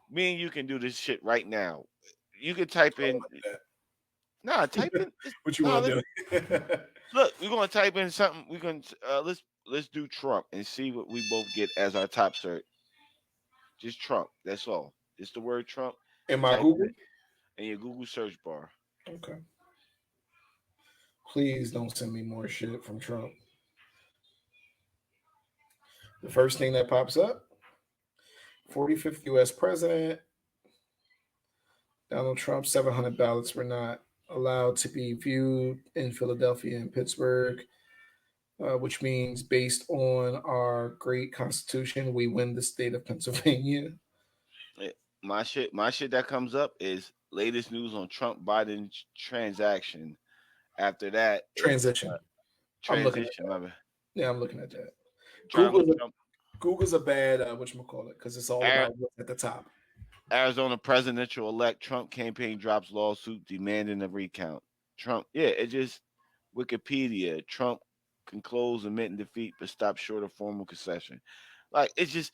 Me and you can do this shit right now. You can type in. Nah, type in. What you Nah, want to do? look, we're gonna type in something. We're gonna let's do Trump and see what we both get as our top search. Just Trump. That's all. Just the word Trump. In my Type Google? it in your Google search bar. Okay. Please don't send me more shit from Trump. The first thing that pops up, 45th U.S. President, Donald Trump, 700 ballots were not allowed to be viewed in Philadelphia and Pittsburgh, which means based on our great Constitution, we win the state of Pennsylvania. My shit that comes up is latest news on Trump Biden transaction. After that is Transition. I'm looking at transition. that. Yeah, I'm looking at that. Donald Trump, Google's a bad whatchamacallit, because it's all about what's at the top. Arizona presidential elect Trump campaign drops lawsuit demanding a recount. Trump, yeah, it just Wikipedia. Trump can close admitting defeat, but stop short of formal concession. Like it's just,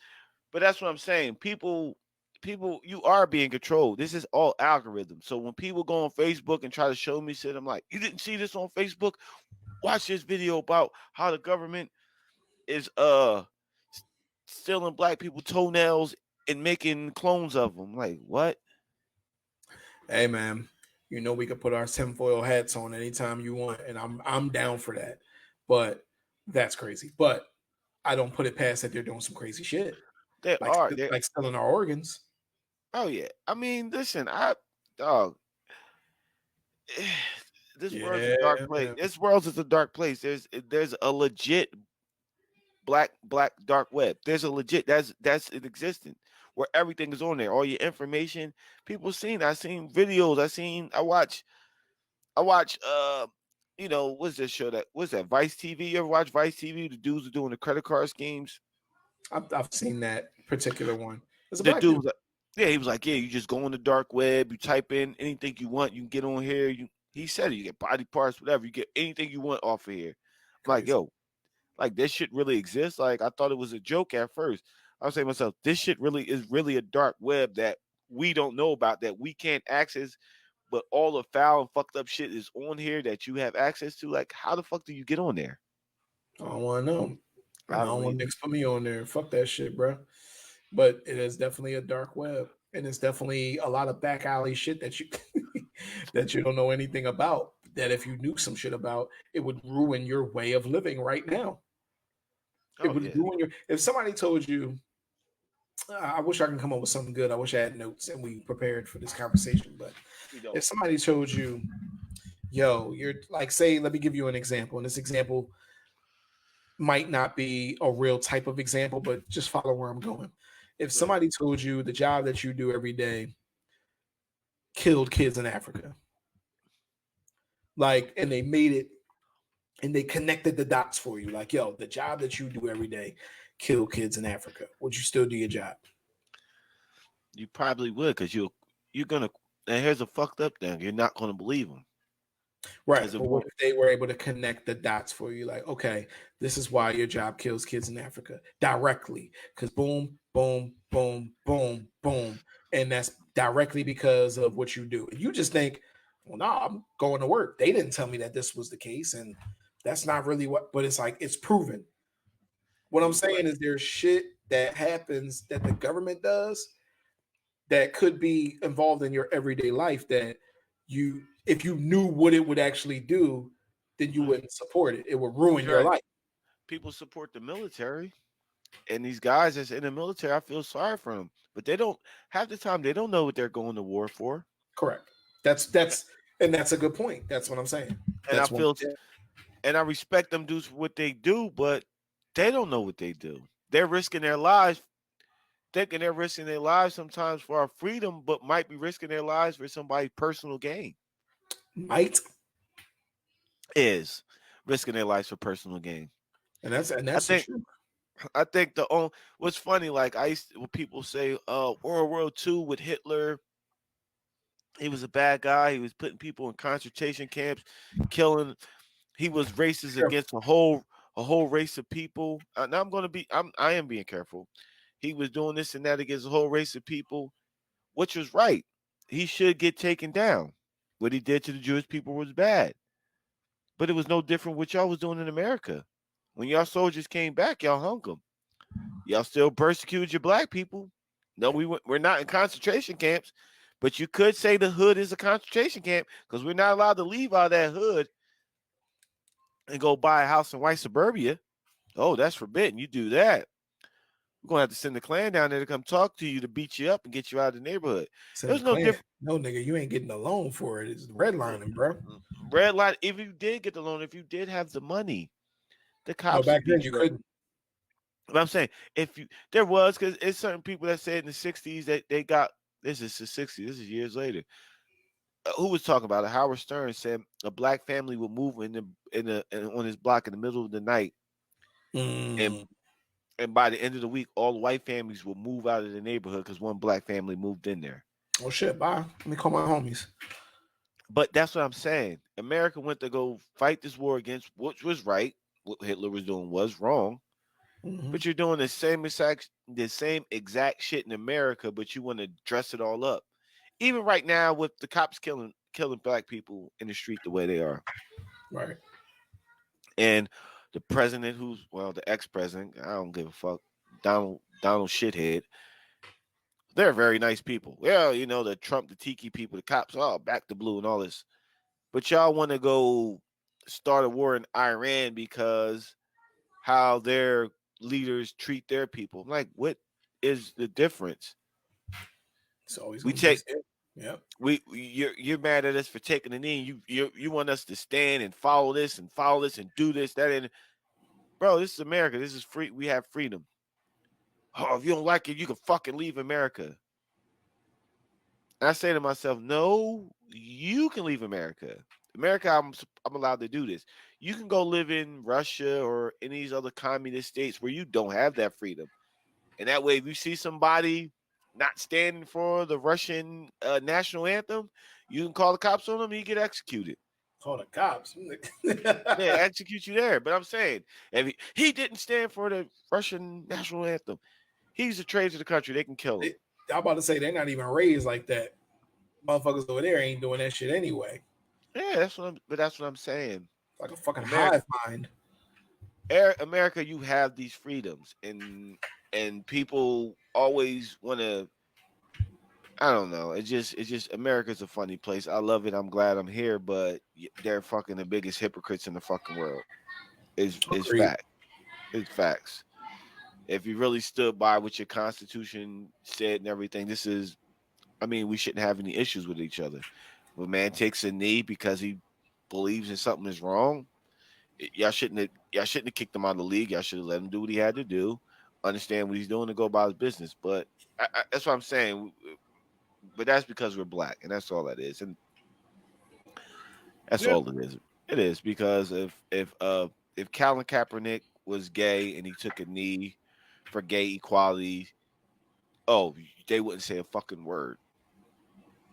but that's what I'm saying. People, you are being controlled. This is all algorithm. So when people go on Facebook and try to show me shit, I'm like, you didn't see this on Facebook? Watch this video about how the government is stealing black people toenails and making clones of them. Like what? Hey man, you know we could put our tinfoil hats on anytime you want, and I'm down for that. But that's crazy. But I don't put it past that they're doing some crazy shit, They like are. like selling our organs. Oh yeah. I mean, listen, this world's a Yeah, dark place. man. This world is a dark place. There's a legit black dark web. There's a legit that's in existence where everything is on there. All your information, people seen. I seen videos. I watch what's this show what's that Vice TV? You ever watch Vice TV? The dudes are doing the credit card schemes. I've seen that particular one. It's a The black dude dude. was like, yeah, he was like, yeah, you just go on the dark web, you type in anything you want, you can get on here. He said it, you get body parts, whatever, you get anything you want off of here. I'm like, yo, like this shit really exists. Like I thought it was a joke at first. I was saying to myself, this shit really is really a dark web that we don't know about, that we can't access, but all the foul and fucked up shit is on here that you have access to. Like, how the fuck do you get on there? I don't want to know. I I don't don't want either. niggas put me on there. Fuck that shit, bro. But it is definitely a dark web, and it's definitely a lot of back alley shit that you that you don't know anything about. That if you knew some shit about, it would ruin your way of living right now. It Oh would yeah. ruin your. If somebody told you, I wish I can come up with something good. I wish I had notes and we prepared for this conversation. But We don't. if somebody told you, yo, you're like, say, let me give you an example, and this example might not be a real type of example, but just follow where I'm going. If Go ahead. somebody told you the job that you do every day killed kids in Africa, like, and they made it and they connected the dots for you, like, yo, the job that you do every day kill kids in Africa, would you still do your job? You probably would, because you're gonna. And here's a fucked up thing: you're not gonna believe them. Right. But what if they were able to connect the dots for you? Like, okay, this is why your job kills kids in Africa directly. Because boom, boom, boom, boom, boom. And that's directly because of what you do. And you just think, well, no, I'm going to work. They didn't tell me that this was the case. And that's not really what, but it's like, it's proven. What I'm saying is there's shit that happens that the government does that could be involved in your everyday life that you, if you knew what it would actually do, then you wouldn't support it. It would ruin your life. People support the military, and these guys that's in the military, I feel sorry for them, but they don't, half the time they don't know what they're going to war for. Correct. That's a good point. That's what I'm saying. And I That's feel, and I respect them do what they do, but they don't know what they do. They're risking their lives, thinking they're risking their lives sometimes for our freedom, but might be risking their lives for somebody's personal gain. Might is risking their lives for personal gain. And that's true. I think what's funny, like when people say World War II with Hitler, he was a bad guy. He was putting people in concentration camps, killing. He was racist against a whole race of people. Now I am being careful. He was doing this and that against a whole race of people, which was right. He should get taken down. What he did to the Jewish people was bad. But it was no different what y'all was doing in America. When y'all soldiers came back, y'all hung them. Y'all still persecuted your black people. No, we're not in concentration camps, but you could say the hood is a concentration camp because we're not allowed to leave out of that hood and go buy a house in white suburbia. Oh, that's forbidden. You do that, we're gonna have to send the Klan down there to come talk to you to beat you up and get you out of the neighborhood. There's no difference. No, nigga, you ain't getting a loan for it. It's redlining, bro. Red line. If you did get the loan, if you did have the money, the cops. No, back then you couldn't. But I'm saying there was, because it's certain people that said in the 60s that they got, this is the 60s, this is years later. Who was talking about it? Howard Stern said a black family would move on his block in the middle of the night, and by the end of the week, all the white families will move out of the neighborhood because one black family moved in there. Oh shit! Bye. Let me call my homies. But that's what I'm saying. America went to go fight this war against what was right. What Hitler was doing was wrong. But you're doing the same exact shit in America, but you want to dress it all up. Even right now with the cops killing black people in the street the way they are. Right. And the president the ex-president, I don't give a fuck, Donald shithead. They're very nice people. Yeah, the Trump, the Tiki people, the cops, back to blue and all this. But y'all want to go start a war in Iran because how their leaders treat their people. I'm like, what is the difference? It's always you're mad at us for taking the knee. You want us to stand and follow this and do this, that, and bro, this is America. This is free. We have freedom. Oh, if you don't like it, you can fucking leave America. And I say to myself, no, you can leave America. America, I'm allowed to do this. You can go live in Russia or any of these other communist states where you don't have that freedom. And that way, if you see somebody not standing for the Russian national anthem, you can call the cops on them and you get executed. Call the cops. Yeah, execute you there. But I'm saying, if he didn't stand for the Russian national anthem, he's a traitor to the country. They can kill him. I'm about to say they're not even raised like that. Motherfuckers over there ain't doing that shit anyway. Yeah, that's what I'm saying. Like a fucking hive mind. America, you have these freedoms, and people always want to. I don't know. It's just America's a funny place. I love it. I'm glad I'm here, but they're fucking the biggest hypocrites in the fucking world. It's fact. It's facts. If you really stood by what your Constitution said and everything, we shouldn't have any issues with each other. If a man takes a knee because he believes in something is wrong, y'all shouldn't have kicked him out of the league. Y'all should have let him do what he had to do, understand what he's doing, and go about his business. But that's what I'm saying. But that's because we're black, and that's all that is. And that's all it is. It is because if Colin Kaepernick was gay and he took a knee for gay equality, they wouldn't say a fucking word.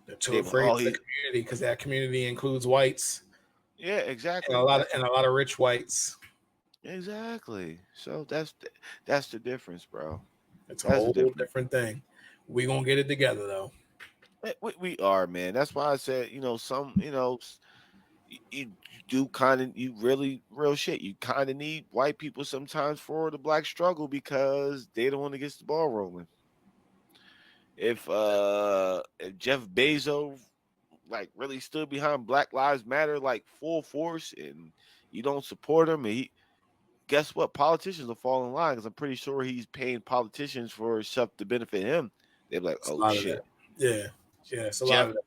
They're too afraid of the community because that community includes whites. Yeah, and exactly. a lot of rich whites. Exactly. So that's the difference, bro. It's a That's the whole difference. different thing. We gonna get it together though. We are, man. That's why I said, some, you do kind of, you really, real shit. You kind of need white people sometimes for the black struggle because they don't want to get the ball rolling. If Jeff Bezos like really stood behind Black Lives Matter like full force and you don't support him, and guess what? Politicians will fall in line because I'm pretty sure he's paying politicians for stuff to benefit him. They're like, It's a oh lot of that. shit, Yeah, yeah, it's a lot Jeff. of that.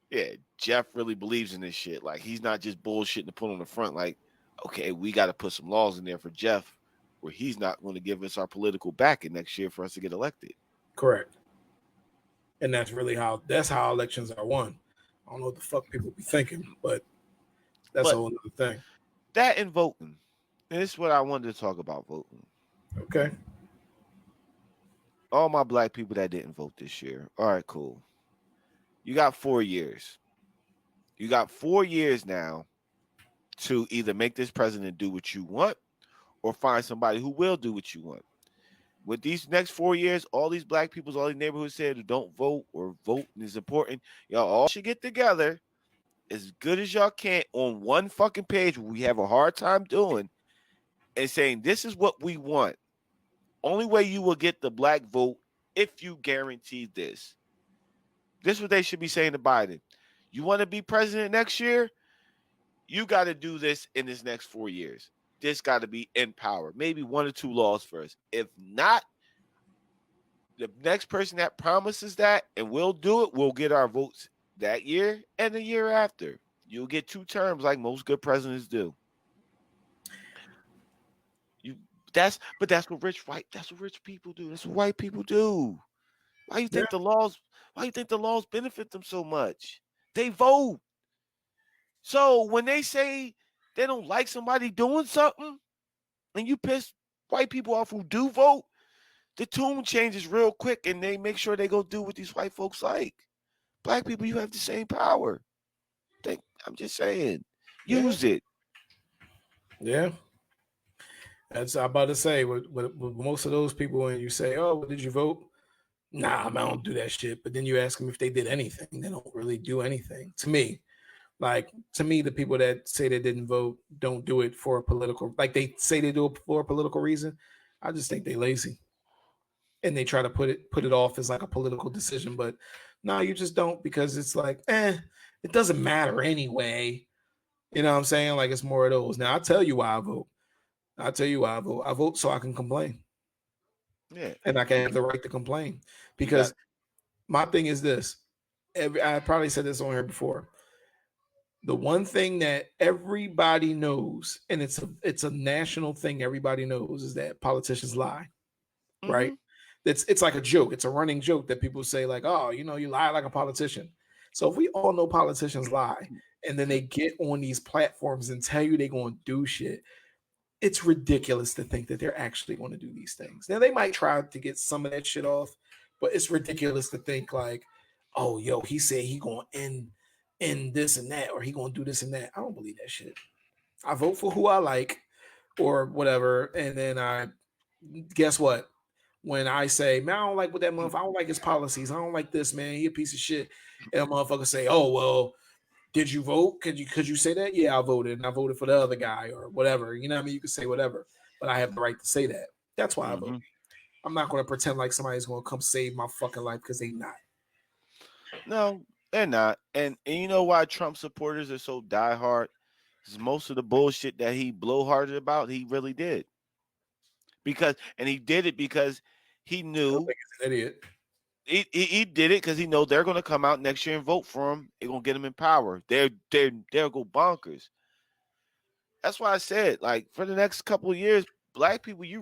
Yeah, Jeff really believes in this shit. Like he's not just bullshitting to put on the front. Like, okay, we got to put some laws in there for Jeff, where he's not going to give us our political backing next year for us to get elected. Correct. And that's how elections are won. I don't know what the fuck people be thinking, but that's a But whole other thing. that and voting, and this is what I wanted to talk about voting. Okay. All my black people that didn't vote this year. All right, cool. You got 4 years. You got 4 years now to either make this president do what you want or find somebody who will do what you want. With these next 4 years, all these black peoples, all these neighborhoods said who don't vote or voting is important. Y'all all should get together as good as y'all can on one fucking page we have a hard time doing and saying this is what we want. Only way you will get the black vote if you guarantee this. This is what they should be saying to Biden. You want to be president next year? You got to do this in this next 4 years. This got to be in power. Maybe one or two laws first. If not, the next person that promises that and will do it will get our votes that year and the year after. You'll get 2 terms like most good presidents do. You that's what rich people do. That's what white people do. Why you Yeah. think the laws why you think the laws benefit them so much? They vote. So when they say they don't like somebody doing something and you piss white people off who do vote, the tune changes real quick and they make sure they go do what these white folks like. Black people, you have the same power. I'm just saying, Yeah. use it. Yeah. That's I'm about to say with most of those people when you say, "Oh, well, did you vote?" Nah, I don't do that shit. But then you ask them if they did anything. They don't really do anything. To me, the people that say they didn't vote don't do it for a political. Like they say they do it for a political reason. I just think they lazy and they try to put it off as like a political decision. But no, you just don't because it's like, it doesn't matter anyway. You know what I'm saying? Like it's more of those. Now I'll tell you why I vote. I'll tell you why I vote. I vote so I can complain Yeah, and I can have the right to complain you because got. my thing is this. I probably said this on here before. The one thing that everybody knows, and it's a national thing everybody knows, is that politicians lie, right? Mm-hmm. It's like a joke. It's a running joke that people say, like, oh, you lie like a politician. So if we all know politicians lie, and then they get on these platforms and tell you they're going to do shit, it's ridiculous to think that they're actually going to do these things. Now they might try to get some of that shit off, but it's ridiculous to think like, oh, yo, he said he going to end this and that, or he going to do this and that. I don't believe that shit. I vote for who I like, or whatever, and then I guess what? When I say, man, I don't like what that motherfucker, I don't like his policies, I don't like this, man, he a piece of shit, and a motherfucker say, oh well, did you vote? Could you say that? Yeah, I voted, and I voted for the other guy or whatever. You know what I mean? You can say whatever, but I have the right to say that. That's why I vote. Mm-hmm. I'm not going to pretend like somebody's going to come save my fucking life because they not. No, they're not. And you know why Trump supporters are so diehard? Because most of the bullshit that he blowharded about, he really did. And he did it because he I don't knew think he's an idiot. he did it because he know they're gonna come out next year and vote for him. They're gonna get him in power. They'll go bonkers. That's why I said, like, for the next couple of years, black people, your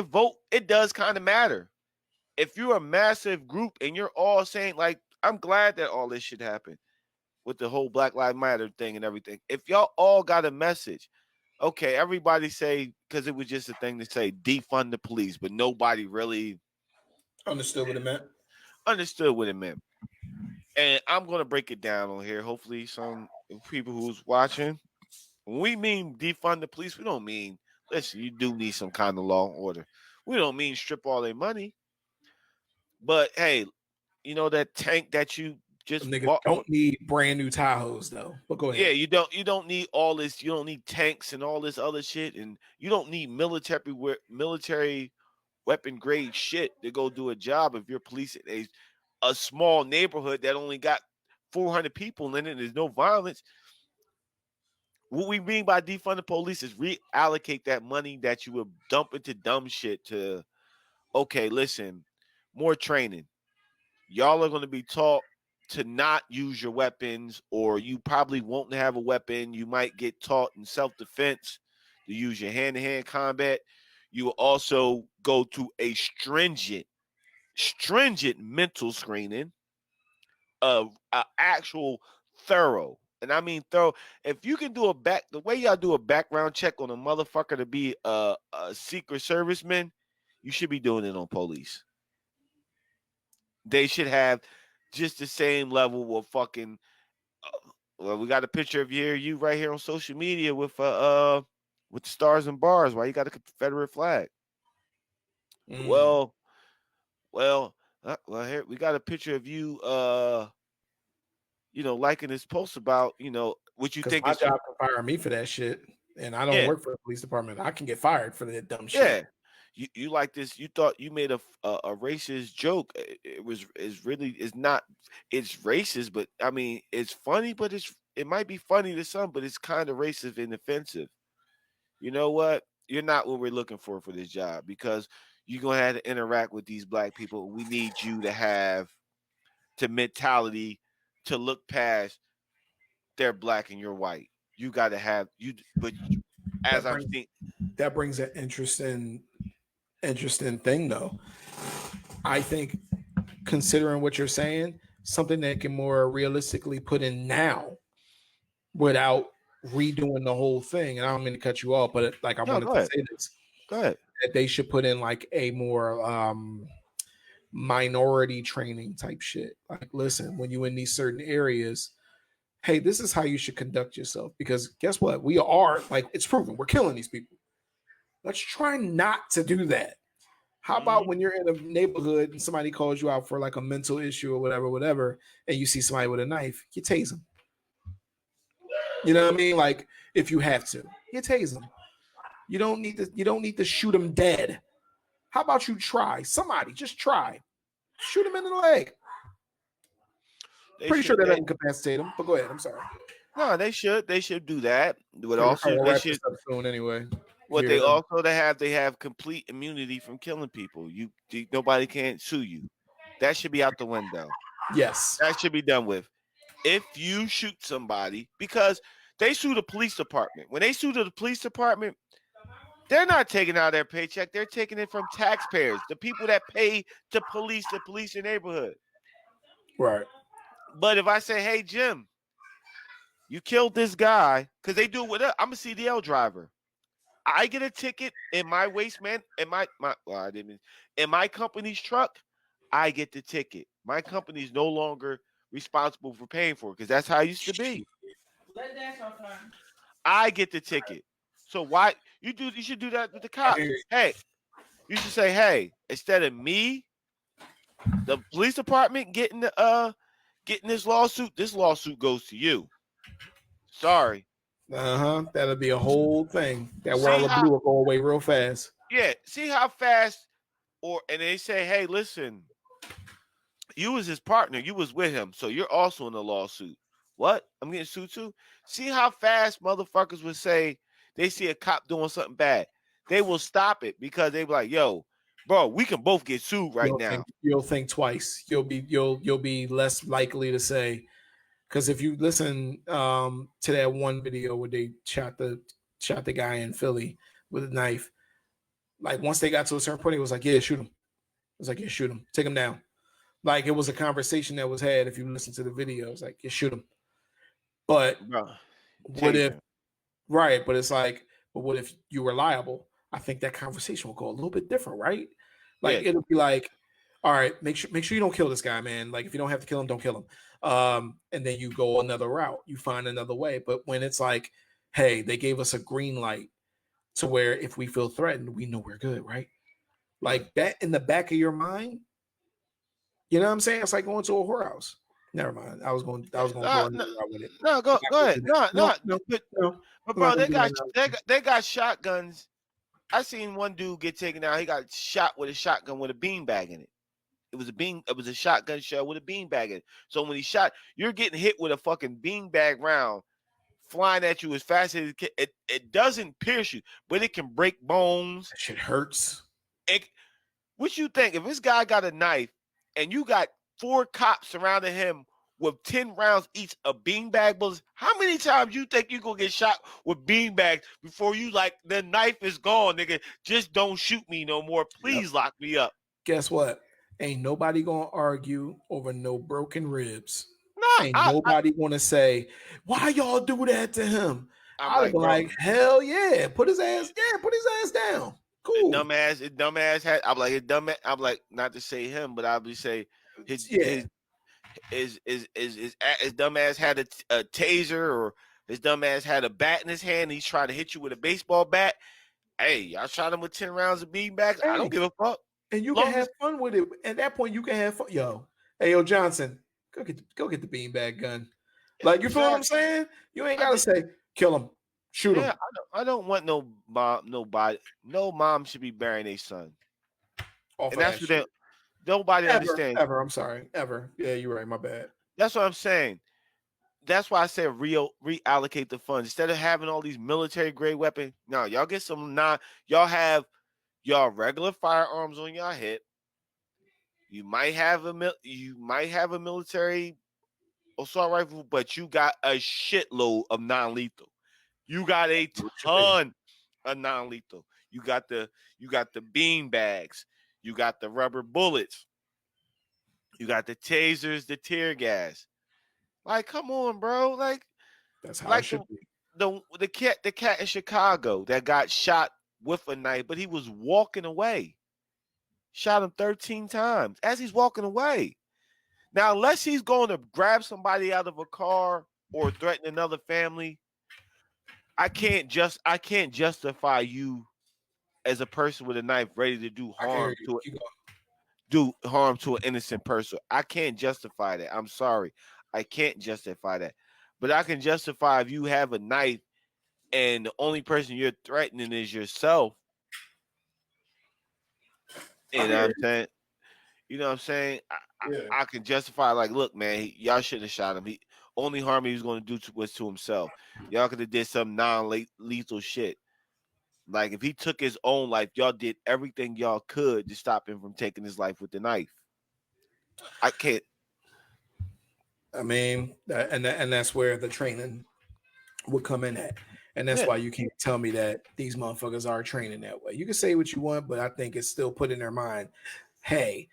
vote, it does kind of matter. If you're a massive group and you're all saying, like, I'm glad that all this shit happened with the whole Black Lives Matter thing and everything. If y'all all got a message, okay, everybody say, because it was just a thing to say, defund the police, but nobody really Understood what it meant. understood what it meant. And I'm gonna break it down on here. Hopefully, people who's watching, when we mean defund the police, we don't mean, listen, you do need some kind of law and order. We don't mean strip all their money. But hey, you know that tank that you just Niggas bought? don't need brand new Tahoes though. But go ahead. Yeah, you don't need all this. You don't need tanks and all this other shit, and you don't need military weapon grade shit to go do a job if you're policing a small neighborhood that only got 400 people in it and there's no violence. What we mean by defund the police is reallocate that money that you would dump into dumb shit to, okay, listen, more training. Y'all are going to be taught to not use your weapons, or you probably won't have a weapon. You might get taught in self-defense to use your hand-to-hand combat. You will also go to a stringent mental screening of actual thorough. And I mean thorough. If you can do the way y'all do a background check on a motherfucker to be a Secret Serviceman, you should be doing it on police. They should have just the same level of fucking. Well, we got a picture of you right here on social media with the stars and bars. Why you got a Confederate flag? Well, here we got a picture of you. Liking this post about what you think my is job can fire me for that shit, and I don't work for the police department. I can get fired for that dumb shit. Yeah. You like this? You thought you made a racist joke. It's racist, but I mean it's funny, but it might be funny to some, but it's kind of racist and offensive. You know what? You're not what we're looking for this job, because you're gonna have to interact with these black people. We need you to have the mentality to look past they're black and you're white. You got to have you, but as I'm seeing, that brings an interesting thing though. I think, considering what you're saying, something that can more realistically put in now without redoing the whole thing. And I don't mean to cut you off, but I wanted to say this. Go ahead. That they should put in like a more minority training type shit. Like, listen, when you're in these certain areas, hey, this is how you should conduct yourself. Because guess what? We are, like, it's proven, we're killing these people. Let's try not to do that. How about when you're in a neighborhood and somebody calls you out for like a mental issue or whatever, and you see somebody with a knife, you tase them. You know what I mean? Like, if you have to, you tase them. You don't need to shoot them dead. How about you try? Somebody just try. Shoot him in the leg. Pretty sure that doesn't incapacitate him, but go ahead. I'm sorry. No, they should do that. But also they should soon anyway. What they have complete immunity from killing people. Nobody can't sue you. That should be out the window. Yes. That should be done with. If you shoot somebody, because they sue the police department. When they sue the police department, they're not taking out their paycheck. They're taking it from taxpayers, the people that pay to police your neighborhood. Right. But if I say, hey, Jim, you killed this guy, because they do it with us. I'm a CDL driver. I get a ticket in my in my company's truck, I get the ticket. My company's no longer responsible for paying for it, because that's how it used to be. I get the ticket. So why you should do that with the cops. Hey, you should say, hey, instead of me, the police department getting this lawsuit goes to you. Sorry. That'll be a whole thing. That wall of blue will go away real fast. Yeah. See how fast, and they say, hey, listen, you was his partner. You was with him. So you're also in a lawsuit. What? I'm getting sued too? See how fast motherfuckers would say they see a cop doing something bad. They will stop it, because they be like, yo, bro, we can both get sued now. You'll think twice. You'll be less likely to say, because if you listen to that one video where they shot the guy in Philly with a knife, like once they got to a certain point, it was like, yeah, shoot him. It was like, yeah, shoot him. Take him down. Like, it was a conversation that was had. If you listen to the video, it's like, yeah, shoot him. But what if, right? But it's like, but what if you were liable? I think that conversation will go a little bit different, right? Like, it'll be like, all right, make sure you don't kill this guy, man. Like if you don't have to kill him, don't kill him. And then you go another route, you find another way. But when it's like, hey, they gave us a green light to where if we feel threatened, we know we're good, right? Like that in the back of your mind, you know what I'm saying? It's like going to a whorehouse. Never mind. I was going to go another route with it. No, I'm go not go gonna ahead. do that. No, No, no, no, but, no. but I'm not bro, gonna do that now. they got shotguns. I seen one dude get taken out. He got shot with a shotgun with a beanbag in it. It was a shotgun shell with a beanbag in it. So when he shot, you're getting hit with a fucking beanbag round flying at you as fast as it can. It doesn't pierce you, but it can break bones. That shit hurts. What you think if this guy got a knife and you got 4 cops surrounding him with 10 rounds each of beanbag bullets? How many times you think you gonna get shot with beanbags before you like the knife is gone, nigga? Just don't shoot me no more. Please lock me up. Guess what? Ain't nobody gonna argue over no broken ribs. Nah, Ain't nobody gonna say, why y'all do that to him? I'm I'd like, be bro, like, hell yeah, put his ass down. Cool. dumbass had. I'm like, I'm like, not to say him, but I'll be say his Yeah. his dumbass had a taser or his dumbass had a bat in his hand. And he's trying to hit you with a baseball bat. Hey, y'all shot him with 10 rounds of beanbags. I don't Hey, give a fuck. and you can Long have as fun with it. At that point, you can have fun. Yo, Johnson, go get the beanbag gun. Like, you feel what I'm exactly. saying? You ain't gotta say, kill him, shoot him. Yeah, I don't want no mom, nobody. No mom should be burying a son, Off and of that that's what they, shit. nobody understands. Ever. I'm sorry. Ever. Yeah, you're right. My bad. That's what I'm saying. That's why I said reallocate the funds instead of having all these military grade weapons. Now y'all get some y'all have y'all regular firearms on your hip. You might have a military assault rifle, but you got a shitload of non-lethal. You got a ton of non-lethal. You got the bean bags. You got the rubber bullets. You got the tasers, the tear gas. Like, come on, bro. That's how it Like should be. the cat in Chicago that got shot with a knife, but he was walking away. Shot him 13 times as he's walking away. Now, unless he's going to grab somebody out of a car or threaten another family, I can't justify you as a person with a knife ready to do I can hear harm you. to Keep going. an innocent person. I can't justify that. I'm sorry. I can't justify that. But I can justify if you have a knife and the only person you're threatening is yourself. You know what I'm saying? You know what I'm saying? Yeah. I can justify, like, look, man, y'all shouldn't have shot him. He only harm he was going to do was to himself. Y'all could have did some non-lethal shit. Like, if he took his own life, y'all did everything y'all could to stop him from taking his life with the knife. I can't. I mean, and that's where the training would come in at. And that's Yeah. why you can't tell me that these motherfuckers are training that way. You can say what you want, but I think it's still put in their mind, hey,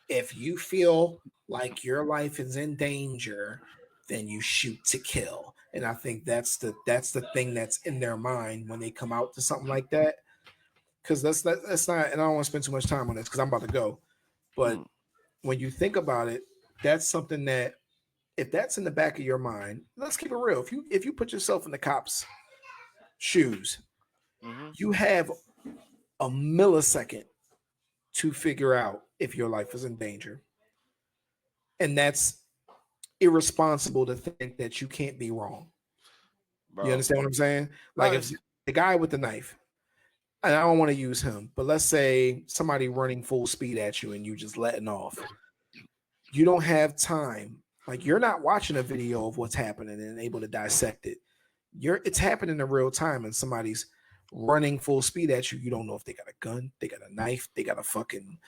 if you feel like your life is in danger, then you shoot to kill. And I think that's the thing that's in their mind when they come out to something like that. Because that's not, and I don't want to spend too much time on this because I'm about to go. But when you think about it, that's something that if that's in the back of your mind, let's keep it real. If you put yourself in the cops' shoes, you have a millisecond to figure out if your life is in danger. And that's irresponsible to think that you can't be wrong. Bro. You understand what I'm saying? Like if the guy with the knife, and I don't want to use him, but let's say somebody running full speed at you and you just letting off. You don't have time. Like you're not watching a video of what's happening and able to dissect it. It's happening in real time and somebody's running full speed at you. You don't know if they got a gun, they got a knife, they got a fucking,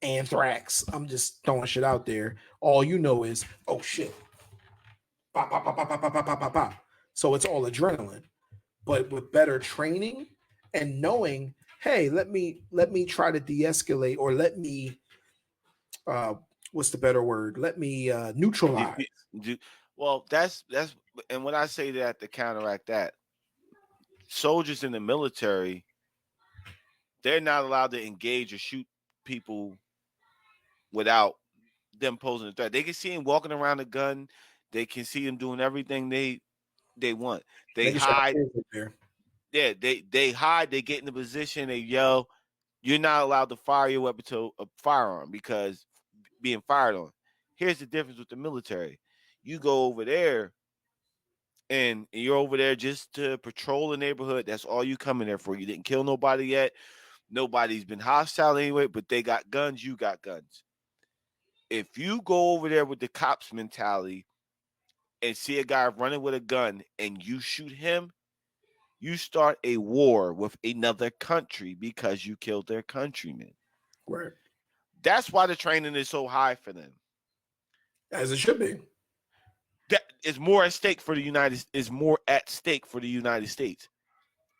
anthrax. I'm just throwing shit out there. All you know is, oh shit. Pop, pop, pop, pop, pop, pop, pop, pop, pop. So it's all adrenaline. But with better training and knowing, hey, let me try to de-escalate or let me what's the better word? Let me neutralize. Well, that's and when I say that to counteract that, soldiers in the military, they're not allowed to engage or shoot people without them posing a threat. They can see him walking around a gun. They can see him doing everything they want. They hide. Yeah, they hide. They get in the position. They yell. You're not allowed to fire your weapon to a firearm because being fired on. Here's the difference with the military. You go over there and you're over there just to patrol the neighborhood. That's all you coming there for. You didn't kill nobody yet. Nobody's been hostile anyway, but they got guns. You got guns. If you go over there with the cops mentality and see a guy running with a gun and you shoot him, you start a war with another country because you killed their countrymen. Right. That's why the training is so high for them. As it should be. That is more at stake for the United States.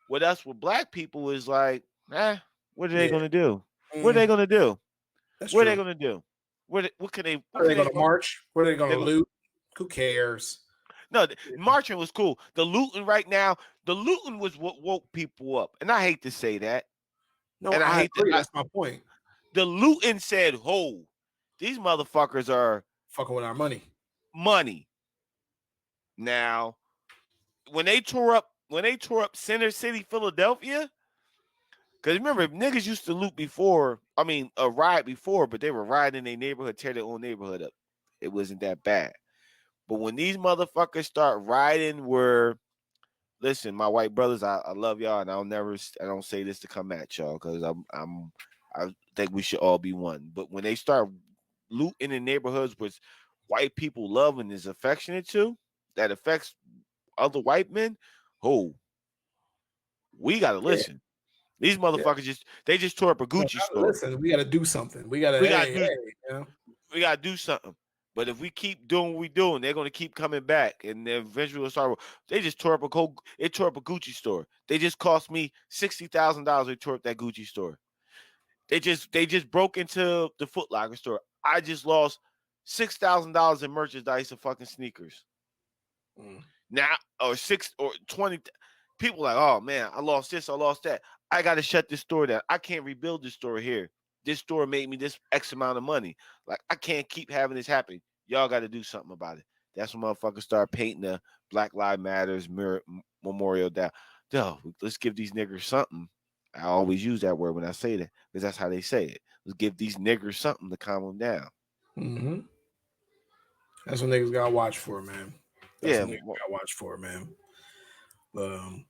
With us, with black people, is like, what are they gonna do? What are they gonna do? What are they gonna do? What can they? Are they gonna march? What are they gonna loot? Who cares? No, marching was cool. The looting right now, the looting was what woke people up, and I hate to say that. No, and I agree. That's my point. The looting said, "Oh, these motherfuckers are fucking with our money." Now, when they tore up Center City, Philadelphia, because remember, niggas used to loot before. I mean, riot before, but they were rioting in their neighborhood, tear their own neighborhood up. It wasn't that bad. But when these motherfuckers start rioting, listen, my white brothers, I love y'all, and I don't say this to come at y'all because I think we should all be one. But when they start looting in neighborhoods which white people love and is affectionate to, that affects other white men, we gotta listen. These motherfuckers just tore up a Gucci store. Listen, we gotta do something. We gotta do something. But if we keep doing what we're doing, they're gonna keep coming back, and then eventually we'll start. They just tore up a Gucci store. They just cost me $60,000. They tore up that Gucci store. They just broke into the Foot Locker store. I just lost $6,000 in merchandise of fucking sneakers. Now, or 6 or 20 people like, oh man, I lost this, I lost that. I got to shut this store down. I can't rebuild this store here. This store made me this X amount of money. Like, I can't keep having this happen. Y'all got to do something about it. That's when motherfuckers start painting the Black Lives Matters memorial down. Yo, let's give these niggers something. I always use that word when I say that because that's how they say it. Let's give these niggers something to calm them down. Mm-hmm. That's what niggas gotta watch for, man. That's what niggas gotta watch for, man. All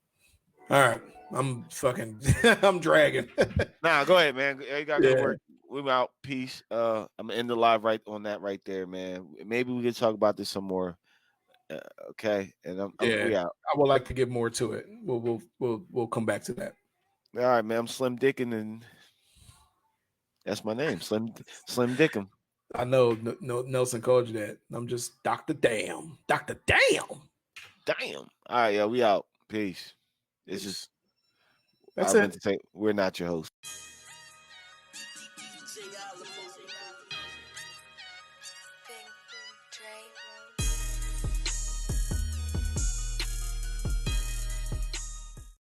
right, I'm dragging. Nah, go ahead, man. You got good work. We out. Peace. I'm gonna end the live right on that right there, man. Maybe we can talk about this some more. Okay, and we out. I would like to get more to it. We'll come back to that. All right, man. I'm Slim Dickin, and that's my name, Slim Dickin. I know Nelson called you that. I'm just Dr. Damn. Dr. Damn. Damn. All right, yeah, we out. Peace. That's I meant to say we're not your host.